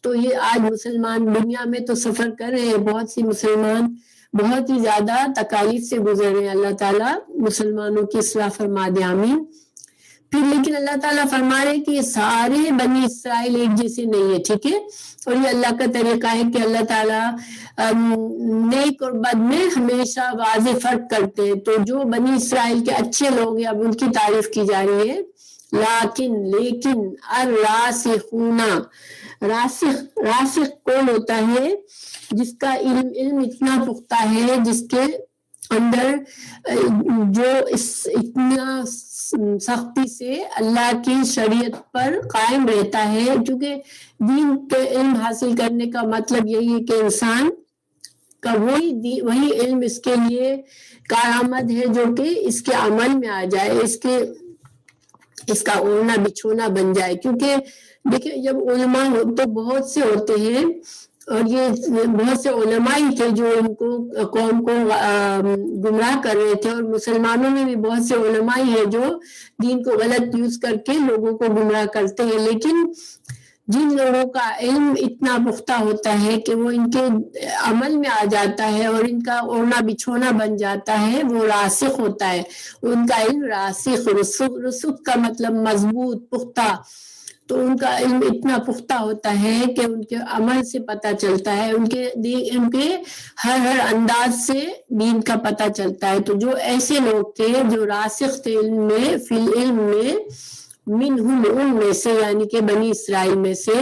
Speaker 1: تو یہ آج مسلمان دنیا میں تو سفر کر رہے ہیں، بہت سی مسلمان بہت ہی زیادہ تکالیف سے گزر رہے ہیں، اللہ تعالیٰ مسلمانوں کی اصلاح فرما دے، آمین۔ پھر لیکن اللہ تعالیٰ فرما رہے کہ یہ سارے بنی اسرائیل ایک جیسے نہیں ہے، ٹھیک ہے، اور یہ اللہ کا طریقہ ہے کہ اللہ تعالیٰ نیک اور بد میں ہمیشہ واضح فرق کرتے ہیں۔ تو جو بنی اسرائیل کے اچھے لوگ ہیں اب ان کی تعریف کی جا رہی ہے، لیکن الراسخون، راسخ کون ہوتا ہے؟ جس کا علم اتنا پختہ ہے، جس کے اندر جو اتنا سختی سے اللہ کی شریعت پر قائم رہتا ہے، کیونکہ دین کے علم حاصل کرنے کا مطلب یہی ہے کہ انسان کا وہی علم اس کے لیے کارآمد ہے جو کہ اس کے عمل میں آ جائے، اس کا اوڑھنا بچھونا بن جائے۔ کیونکہ دیکھیں جب علماء تو بہت سے ہوتے ہیں، اور یہ بہت سے علماء ہی تھے جو ان کو قوم کو گمراہ کر رہے تھے، اور مسلمانوں میں بھی بہت سے علماء ہی ہیں جو دین کو غلط یوز کر کے لوگوں کو گمراہ کرتے ہیں۔ لیکن جن لوگوں کا علم اتنا پختہ ہوتا ہے کہ وہ ان کے عمل میں آ جاتا ہے اور ان کا اوڑھنا بچھونا بن جاتا ہے، وہ راسخ ہوتا ہے، ان کا علم راسخ، رسوخ کا مطلب مضبوط، پختہ، تو ان کا علم اتنا پختہ ہوتا ہے کہ ان کے عمل سے پتہ چلتا ہے، ان کے ہر انداز سے دین کا پتہ چلتا ہے۔ تو جو ایسے لوگ تھے جو راسخ تھے علم میں، فی العلم میں، منہم ان میں سے، یعنی کہ بنی اسرائیل میں سے،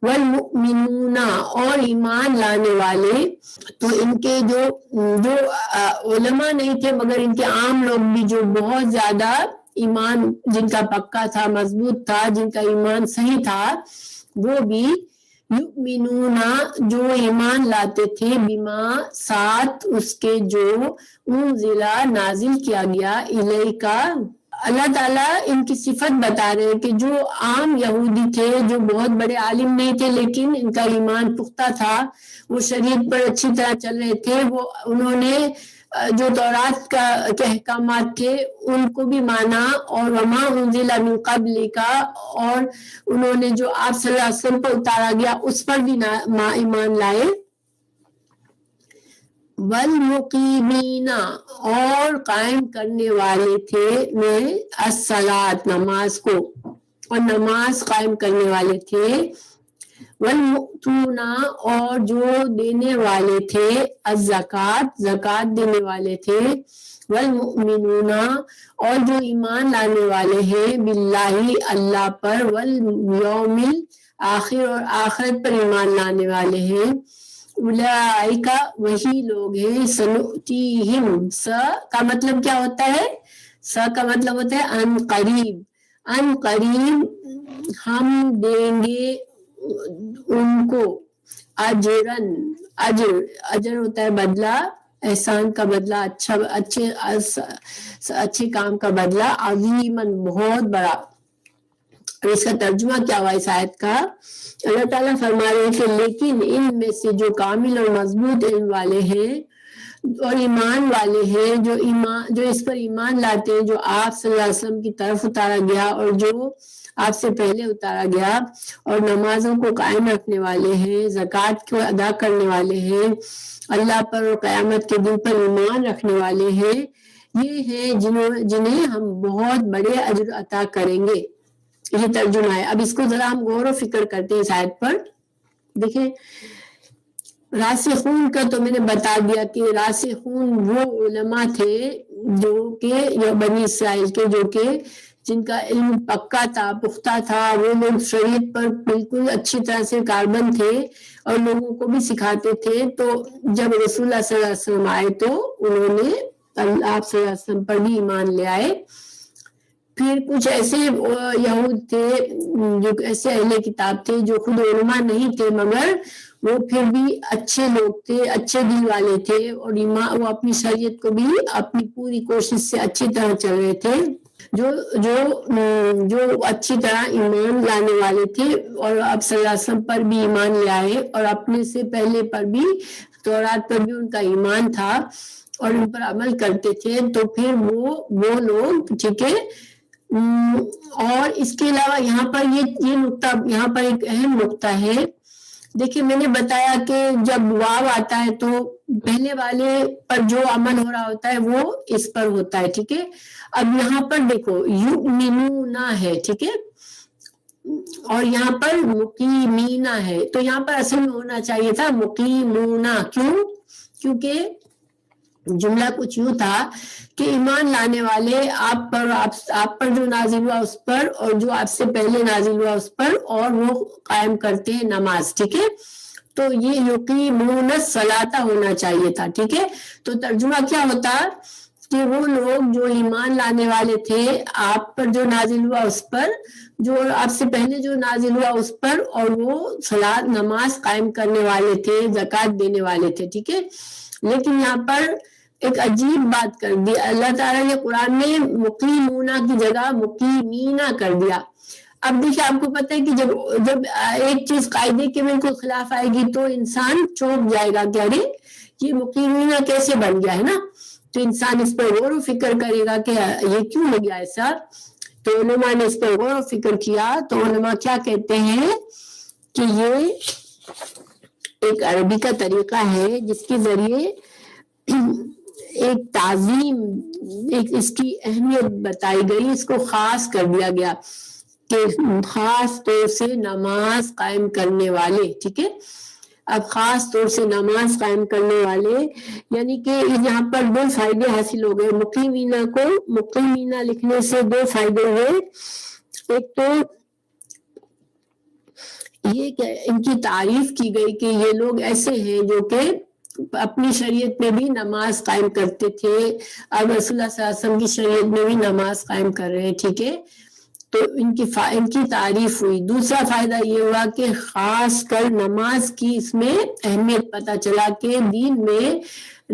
Speaker 1: والمؤمنون اور ایمان لانے والے، تو ان کے جو علماء نہیں تھے مگر ان کے عام لوگ بھی جو بہت زیادہ ایمان جن کا پکا تھا، مضبوط تھا، جن کا ایمان صحیح تھا، وہ بھی یؤمنون جو ایمان لاتے تھے، بما ساتھ اس کے جو انزلہ نازل کیا گیا، الیکا، اللہ تعالیٰ ان کی صفت بتا رہے ہیں کہ جو عام یہودی تھے، جو بہت بڑے عالم نہیں تھے لیکن ان کا ایمان پختہ تھا، وہ شریعت پر اچھی طرح چل رہے تھے، انہوں نے جو تورات کے احکامات تھے ان کو بھی مانا، اور وما انزل من قبل کا، اور انہوں نے جو آپ صلی اللہ علیہ وسلم پر اتارا گیا اس پر بھی ایمان لائے، والمقیمین اور قائم کرنے والے تھے میں الصلاۃ، نماز کو، اور نماز قائم کرنے والے تھے، والمؤتون اور جو دینے والے تھے، الزکوٰۃ، زکوٰۃ دینے والے تھے، والمؤمنون اور جو ایمان لانے والے ہیں، باللہ اللہ پر، والیوم الآخر اور آخرت پر ایمان لانے والے ہیں، اولئک وہی لوگ ہیں، سنؤتیہم، س کا مطلب کیا ہوتا ہے؟ س کا مطلب ہوتا ہے ان قریب، ان قریب ہم دیں گے ان کو، اجرن، اجر ہوتا ہے بدلہ، احسان کا بدلہ، اچھے کام کا بدلہ، عظیماً بہت بڑا۔ اور اس کا ترجمہ کیا ہوا اس آیت کا؟ اللہ تعالیٰ فرما رہے ہیں کہ لیکن ان میں سے جو کامل اور مضبوط علم والے ہیں اور ایمان والے ہیں، جو اس پر ایمان لاتے ہیں جو آپ صلی اللہ علیہ وسلم کی طرف اتارا گیا اور جو آپ سے پہلے اتارا گیا، اور نمازوں کو قائم رکھنے والے ہیں، زکوٰۃ کو ادا کرنے والے ہیں، اللہ پر اور قیامت کے دن پر ایمان رکھنے والے ہیں، یہ ہیں جنہیں ہم بہت بڑے اجر عطا کریں گے۔ یہ ترجمہ ہے۔ اب اس کو ذرا ہم غور و فکر کرتے ہیں اس آیت پر۔ دیکھیں راسخون کا تو میں نے بتا دیا کہ راسخون وہ علماء تھے جو کہ بنی اسرائیل کے، جو کہ جن کا علم پکا تھا، پختہ تھا، وہ لوگ شریعت پر بالکل اچھی طرح سے کاربند تھے اور لوگوں کو بھی سکھاتے تھے۔ تو جب رسول اللہ صلی اللہ علیہ وسلم آئے تو انہوں نے آپ صلی اللہ علیہ وسلم پر بھی ایمان لے آئے۔ پھر کچھ ایسے یہود تھے، جو ایسے اہل کتاب تھے جو خود علماء نہیں تھے مگر وہ پھر بھی اچھے لوگ تھے، اچھے دل والے تھے، اور وہ اپنی شریعت کو بھی اپنی پوری کوشش سے اچھی طرح چل رہے تھے، جو اچھی طرح ایمان لانے والے تھے، اور اب صلی اللہ علیہ وسلم پر بھی ایمان لائے، اور اپنے سے پہلے پر بھی تورات پر بھی ان کا ایمان تھا اور ان پر عمل کرتے تھے، تو پھر وہ لوگ، ٹھیک ہے۔ اور اس کے علاوہ یہاں پر یہ نقطہ، یہاں پر ایک اہم نقطہ ہے۔ دیکھیں میں نے بتایا کہ جب واو آتا ہے تو پہلے والے پر جو عمل ہو رہا ہوتا ہے وہ اس پر ہوتا ہے، ٹھیک ہے۔ اب یہاں پر دیکھو یؤمنون ہے، ٹھیک ہے، اور یہاں پر مقیمینا ہے، تو یہاں پر اصل میں ہونا چاہیے تھا مقیمونا۔ کیونکہ جملہ کچھ یوں تھا کہ ایمان لانے والے آپ پر جو نازل ہوا اس پر، اور جو آپ سے پہلے نازل ہوا اس پر، اور وہ قائم کرتے ہیں نماز، ٹھیک ہے۔ تو یہ یقیمون الصلاۃ ہونا چاہیے تھا، ٹھیک ہے۔ تو ترجمہ کیا ہوتا کہ وہ لوگ جو ایمان لانے والے تھے آپ پر جو نازل ہوا اس پر، جو آپ سے پہلے جو نازل ہوا اس پر، اور وہ صلاۃ نماز قائم کرنے والے تھے، زکوٰۃ دینے والے تھے، ٹھیک ہے۔ لیکن یہاں پر ایک عجیب بات کر دی اللہ تعالیٰ نے، قرآن میں مقیمونا کی جگہ مقیمینا کر دیا۔ اب دیکھیں آپ کو پتہ ہے کہ جب ایک چیز قاعدے کے بالکل خلاف آئے گی تو انسان چونک جائے گا کہ ارے یہ مقیمینا کیسے بن گیا ہے نا، تو انسان اس پر غور و فکر کرے گا کہ یہ کیوں ہو گیا ایسا۔ تو علماء نے اس پر غور و فکر کیا، تو علماء کیا کہتے ہیں کہ یہ ایک عربی کا طریقہ ہے جس کے ذریعے ایک تعظیم، ایک اس کی اہمیت بتائی گئی، اس کو خاص کر دیا گیا کہ خاص طور سے نماز قائم کرنے والے، ٹھیک ہے۔ اب خاص طور سے نماز قائم کرنے والے، یعنی کہ یہاں پر دو فائدے حاصل ہو گئے، مقیمینا لکھنے سے دو فائدے ہوئے۔ ایک تو یہ کہ ان کی تعریف کی گئی کہ یہ لوگ ایسے ہیں جو کہ اپنی شریعت میں بھی نماز قائم کرتے تھے، اب رسول اللہ صلی اللہ علیہ وسلم کی شریعت میں بھی نماز قائم کر رہے ہیں، ٹھیک ہے۔ تو ان کی تعریف ہوئی۔ دوسرا فائدہ یہ ہوا کہ خاص کر نماز کی اس میں اہمیت پتہ چلا کہ دین میں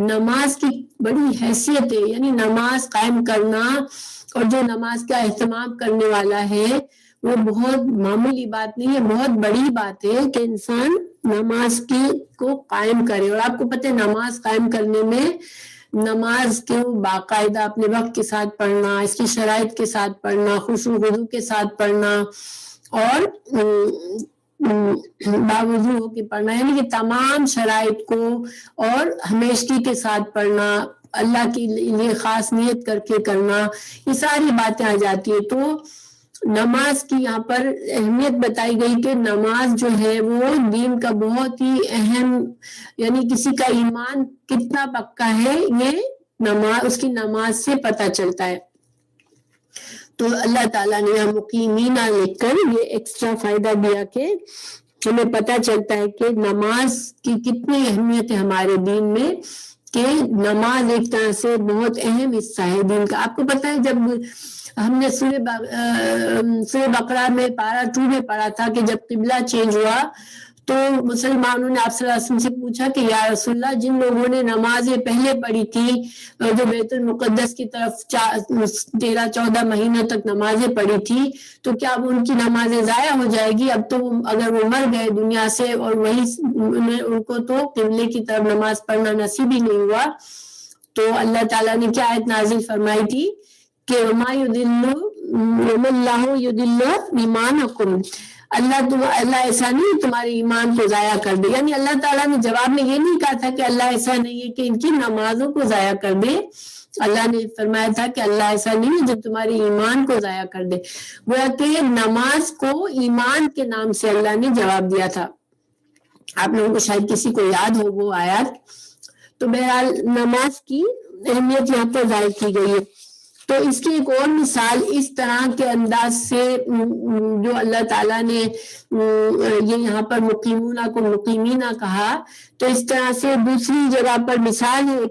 Speaker 1: نماز کی بڑی حیثیت ہے، یعنی نماز قائم کرنا اور جو نماز کا اہتمام کرنے والا ہے وہ بہت معمولی بات نہیں ہے، بہت بڑی بات ہے کہ انسان نماز کو قائم کرے۔ اور آپ کو پتہ ہے نماز قائم کرنے میں نماز کو باقاعدہ اپنے وقت کے ساتھ پڑھنا، اس کی شرائط کے ساتھ پڑھنا، خشوع و خضوع کے ساتھ پڑھنا، اور باوضو ہو کے پڑھنا، یعنی کہ تمام شرائط کو اور ہمیشگی کے ساتھ پڑھنا، اللہ کے لیے خاص نیت کر کے کرنا، یہ ساری باتیں آ جاتی ہے۔ تو نماز کی یہاں پر اہمیت بتائی گئی کہ نماز جو ہے وہ دین کا بہت ہی اہم، یعنی کسی کا ایمان کتنا پکا ہے یہ نماز، اس کی نماز سے پتہ چلتا ہے۔ تو اللہ تعالیٰ نے یہاں مقیمینا لکھ کر یہ ایکسٹرا فائدہ دیا کہ ہمیں پتہ چلتا ہے کہ نماز کی کتنی اہمیت ہے ہمارے دین میں، کہ نماز ایک طرح سے بہت اہم حصہ ہے دین کا۔ آپ کو پتہ ہے جب ہم نے سورہ بقرہ میں پارہ 2 میں پڑھا تھا کہ جب قبلہ چینج ہوا تو مسلمانوں نے آپ صلی اللہ علیہ وسلم سے پوچھا کہ یا رسول اللہ، جن لوگوں نے نمازیں پہلے پڑھی تھی، جو بیت المقدس کی طرف 13-14 مہینوں تک نمازیں پڑھی تھی، تو کیا اب ان کی نمازیں ضائع ہو جائے گی؟ اب تو اگر وہ مر گئے دنیا سے اور ان کو تو قبلے کی طرف نماز پڑھنا نصیب ہی نہیں ہوا، تو اللہ تعالیٰ نے کیا آیت نازل فرمائی تھی کہ وَمَا اللَّهُ يُضِلُّ إِيمَانَكُمْ، اللہ ایسا نہیں تمہارے ایمان کو ضائع کر دے۔ یعنی اللہ تعالیٰ نے جواب میں یہ نہیں کہا تھا کہ اللہ ایسا نہیں ہے کہ ان کی نمازوں کو ضائع کر دے، اللہ نے فرمایا تھا کہ اللہ ایسا نہیں ہے جو تمہارے ایمان کو ضائع کر دے۔ گویا کہ نماز کو ایمان کے نام سے اللہ نے جواب دیا تھا۔ آپ لوگوں کو شاید کسی کو یاد ہو وہ آیات۔ تو بہرحال نماز کی اہمیت یہاں پر ظاہر کی گئی ہے۔ تو اس کی ایک اور مثال اس طرح کے انداز سے جو اللہ تعالیٰ نے یہ یہاں پر مقیمونا کو مقیمینا کہا، تو اس طرح سے دوسری جگہ پر مثال ہے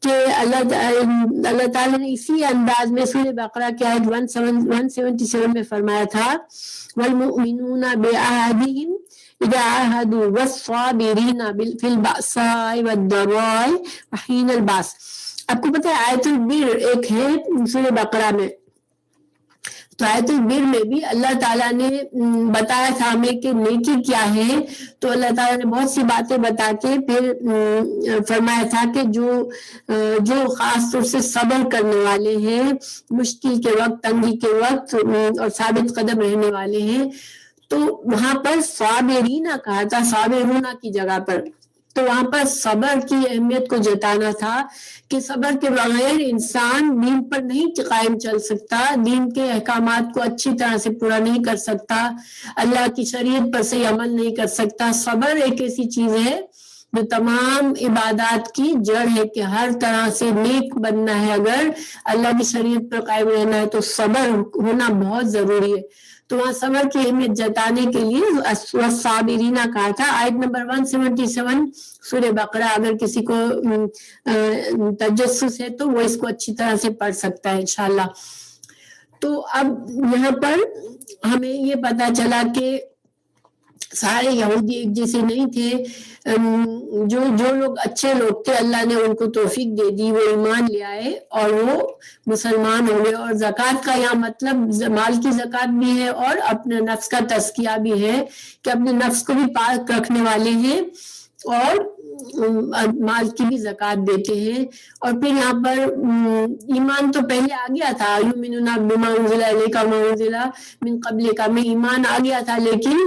Speaker 1: کہ اللہ تعالیٰ نے اسی انداز میں سورہ بقرہ کی آیت 177 میں فرمایا تھا وَالْمُؤْمِنُونَ بِعَهْدِهِمْ اذا عاهدوا والصابرین فی البأساء والضراء وحین الباس. آپ کو پتہ ہے آیت البر ایک ہے سورہ بقرہ میں، تو آیت البر میں بھی اللہ تعالیٰ نے بتایا تھا ہمیں کہ نیکی کیا ہے. تو اللہ تعالیٰ نے بہت سی باتیں بتا کے پھر فرمایا تھا کہ جو خاص طور سے صبر کرنے والے ہیں مشکل کے وقت، تنگی کے وقت، اور ثابت قدم رہنے والے ہیں، تو وہاں پر صابرین کہا تھا، صابرون کی جگہ پر. تو وہاں پر صبر کی اہمیت کو جتانا تھا کہ صبر کے بغیر انسان دین پر نہیں قائم چل سکتا، دین کے احکامات کو اچھی طرح سے پورا نہیں کر سکتا، اللہ کی شریعت پر صحیح عمل نہیں کر سکتا. صبر ایک ایسی چیز ہے جو تمام عبادات کی جڑ ہے کہ ہر طرح سے نیک بننا ہے، اگر اللہ کی شریعت پر قائم رہنا ہے تو صبر ہونا بہت ضروری ہے. تو وہاں صبر کی اہمیت جتانے کے لیے صابرین کہا تھا. آیت نمبر 177 سورہ بقرہ، اگر کسی کو تجسس ہے تو وہ اس کو اچھی طرح سے پڑھ سکتا ہے انشاءاللہ. تو اب یہاں پر ہمیں یہ پتا چلا کہ سارے یہودی ایک جیسے نہیں تھے. جو لوگ اچھے لوگ تھے اللہ نے ان کو توفیق دے دی، وہ ایمان لے آئے اور وہ مسلمان ہو گئے. اور زکوٰۃ کا یہاں مطلب مال کی زکوٰۃ بھی ہے اور اپنے نفس کا تزکیہ بھی ہے کہ اپنے نفس کو بھی پاک رکھنے والے ہیں اور مال کی بھی زکوٰۃ دیتے ہیں. اور پھر یہاں پر ایمان تو پہلے آ گیا تھا، یؤمنون بما انزل الیک وما انزل من قبلک میں ایمان آ گیا تھا، لیکن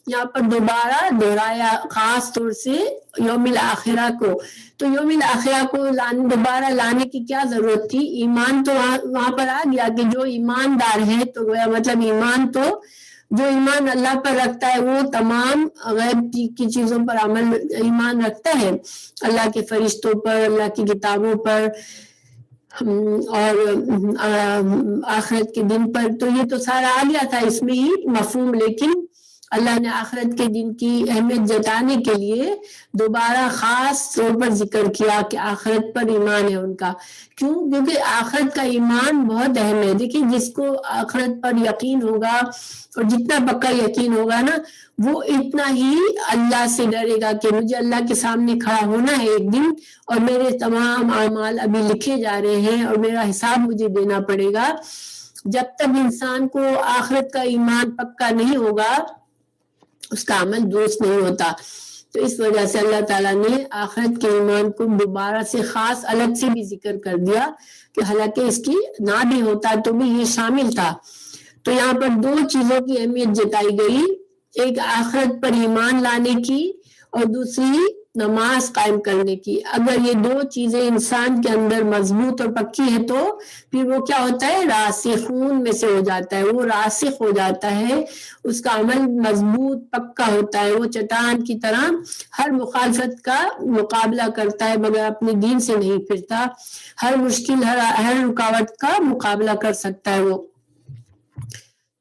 Speaker 1: یہاں پر دوبارہ دہرایا خاص طور سے یوم الآخرہ کو. تو یوم الآخرہ کو دوبارہ لانے کی کیا ضرورت تھی؟ ایمان تو وہاں پر آ گیا کہ جو ایماندار ہے، تو مطلب ایمان تو جو ایمان اللہ پر رکھتا ہے وہ تمام غیب کی چیزوں پر ایمان رکھتا ہے، اللہ کے فرشتوں پر، اللہ کی کتابوں پر اور آخرت کے دن پر. تو یہ تو سارا آ گیا تھا اس میں ہی مفہوم، لیکن اللہ نے آخرت کے دن کی اہمیت جتانے کے لیے دوبارہ خاص طور پر ذکر کیا کہ آخرت پر ایمان ہے ان کا. کیوں؟ کیونکہ آخرت کا ایمان بہت اہم ہے. دیکھیں جس کو آخرت پر یقین ہوگا اور جتنا پکا یقین ہوگا نا، وہ اتنا ہی اللہ سے ڈرے گا کہ مجھے اللہ کے سامنے کھڑا ہونا ہے ایک دن، اور میرے تمام اعمال ابھی لکھے جا رہے ہیں اور میرا حساب مجھے دینا پڑے گا. جب تک انسان کو آخرت کا ایمان پکا نہیں ہوگا اس کا عمل درست نہیں ہوتا. تو اس وجہ سے اللہ تعالیٰ نے آخرت کے ایمان کو دوبارہ سے خاص الگ سے بھی ذکر کر دیا کہ حالانکہ اس کی نہ بھی ہوتا تو بھی یہ شامل تھا. تو یہاں پر دو چیزوں کی اہمیت جتائی گئی، ایک آخرت پر ایمان لانے کی اور دوسری نماز قائم کرنے کی. اگر یہ دو چیزیں انسان کے اندر مضبوط اور پکی ہے تو پھر وہ کیا ہوتا ہے؟ راسخون میں سے ہو جاتا ہے، وہ راسخ ہو جاتا ہے، اس کا عمل مضبوط پکا ہوتا ہے، وہ چٹان کی طرح ہر مخالفت کا مقابلہ کرتا ہے مگر اپنے دین سے نہیں پھرتا، ہر مشکل ہر رکاوٹ کا مقابلہ کر سکتا ہے وہ.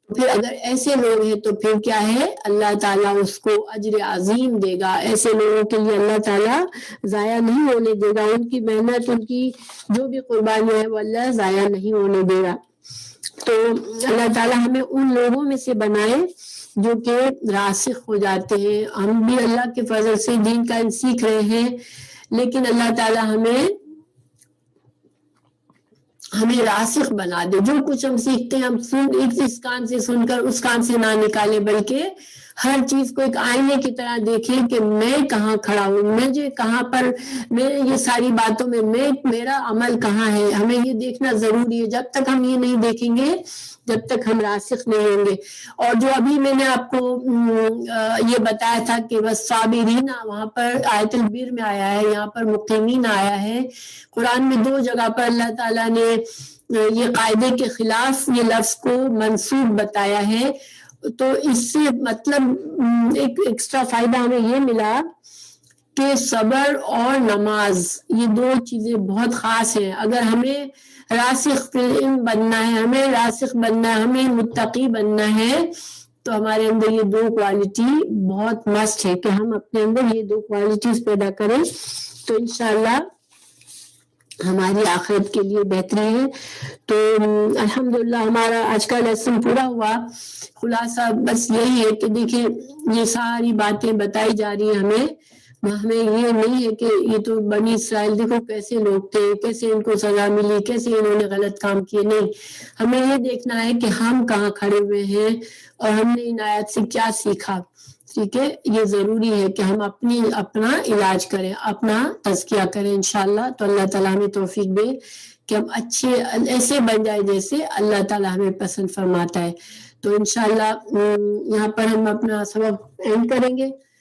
Speaker 1: پھر اگر ایسے لوگ ہیں تو پھر کیا ہے؟ اللہ تعالیٰ اس کو اجر عظیم دے گا. ایسے لوگوں کے لیے اللہ تعالیٰ ضائع نہیں ہونے دے گا، ان کی محنت، ان کی جو بھی قربانی ہے وہ اللہ ضائع نہیں ہونے دے گا. تو اللہ تعالیٰ ہمیں ان لوگوں میں سے بنائے جو کہ راسخ ہو جاتے ہیں. ہم بھی اللہ کے فضل سے دین کا سیکھ رہے ہیں، لیکن اللہ تعالیٰ ہمیں راسخ بنا دے. جو کچھ ہم سیکھتے ہیں ہم اس کان سے سن کر اس کان سے نہ نکالے، بلکہ ہر چیز کو ایک آئینے کی طرح دیکھیں کہ میں کہاں کھڑا ہوں، مجھے کہاں پر، میں یہ ساری باتوں میں میرا عمل کہاں ہے. ہمیں یہ دیکھنا ضروری ہے. جب تک ہم یہ نہیں دیکھیں گے جب تک ہم راسخ نہیں ہوں گے. اور جو ابھی میں نے آپ کو یہ بتایا تھا کہ بس صابرین وہاں پر آیت البر میں آیا ہے، یہاں پر مقیمین آیا ہے. قرآن میں دو جگہ پر اللہ تعالیٰ نے یہ قاعدے کے خلاف یہ لفظ کو منسوب بتایا ہے. تو اس سے مطلب ایک ایکسٹرا فائدہ ہمیں یہ ملا کہ صبر اور نماز یہ دو چیزیں بہت خاص ہیں. اگر ہمیں راسخ بننا ہے، ہمیں متقی بننا ہے، تو ہمارے اندر یہ دو کوالٹی بہت مسٹ ہے کہ ہم اپنے اندر یہ دو کوالٹیز پیدا کریں. تو انشاءاللہ ہماری آخرت کے لیے بہتری ہے۔ تو الحمدللہ ہمارا آج کا لیسن پورا ہوا۔ خلاصہ بس یہی ہے کہ دیکھیں یہ ساری باتیں بتائی جا رہی ہیں ہمیں یہ نہیں ہے کہ یہ تو بنی اسرائیل دیکھو کیسے لوگ تھے، کیسے ان کو سزا ملی، کیسے انہوں نے غلط کام کیے، نہیں، ہمیں یہ دیکھنا ہے کہ ہم کہاں کھڑے ہوئے ہیں اور ہم نے ان آیات سے کیا سیکھا۔ ٹھیک ہے، یہ ضروری ہے کہ ہم اپنا علاج کریں، اپنا تزکیہ کریں انشاءاللہ۔ تو اللہ تعالیٰ ہمیں توفیق دے کہ ہم اچھے ایسے بن جائے جیسے اللہ تعالیٰ ہمیں پسند فرماتا ہے۔ تو انشاءاللہ یہاں پر ہم اپنا سبق اینڈ کریں گے۔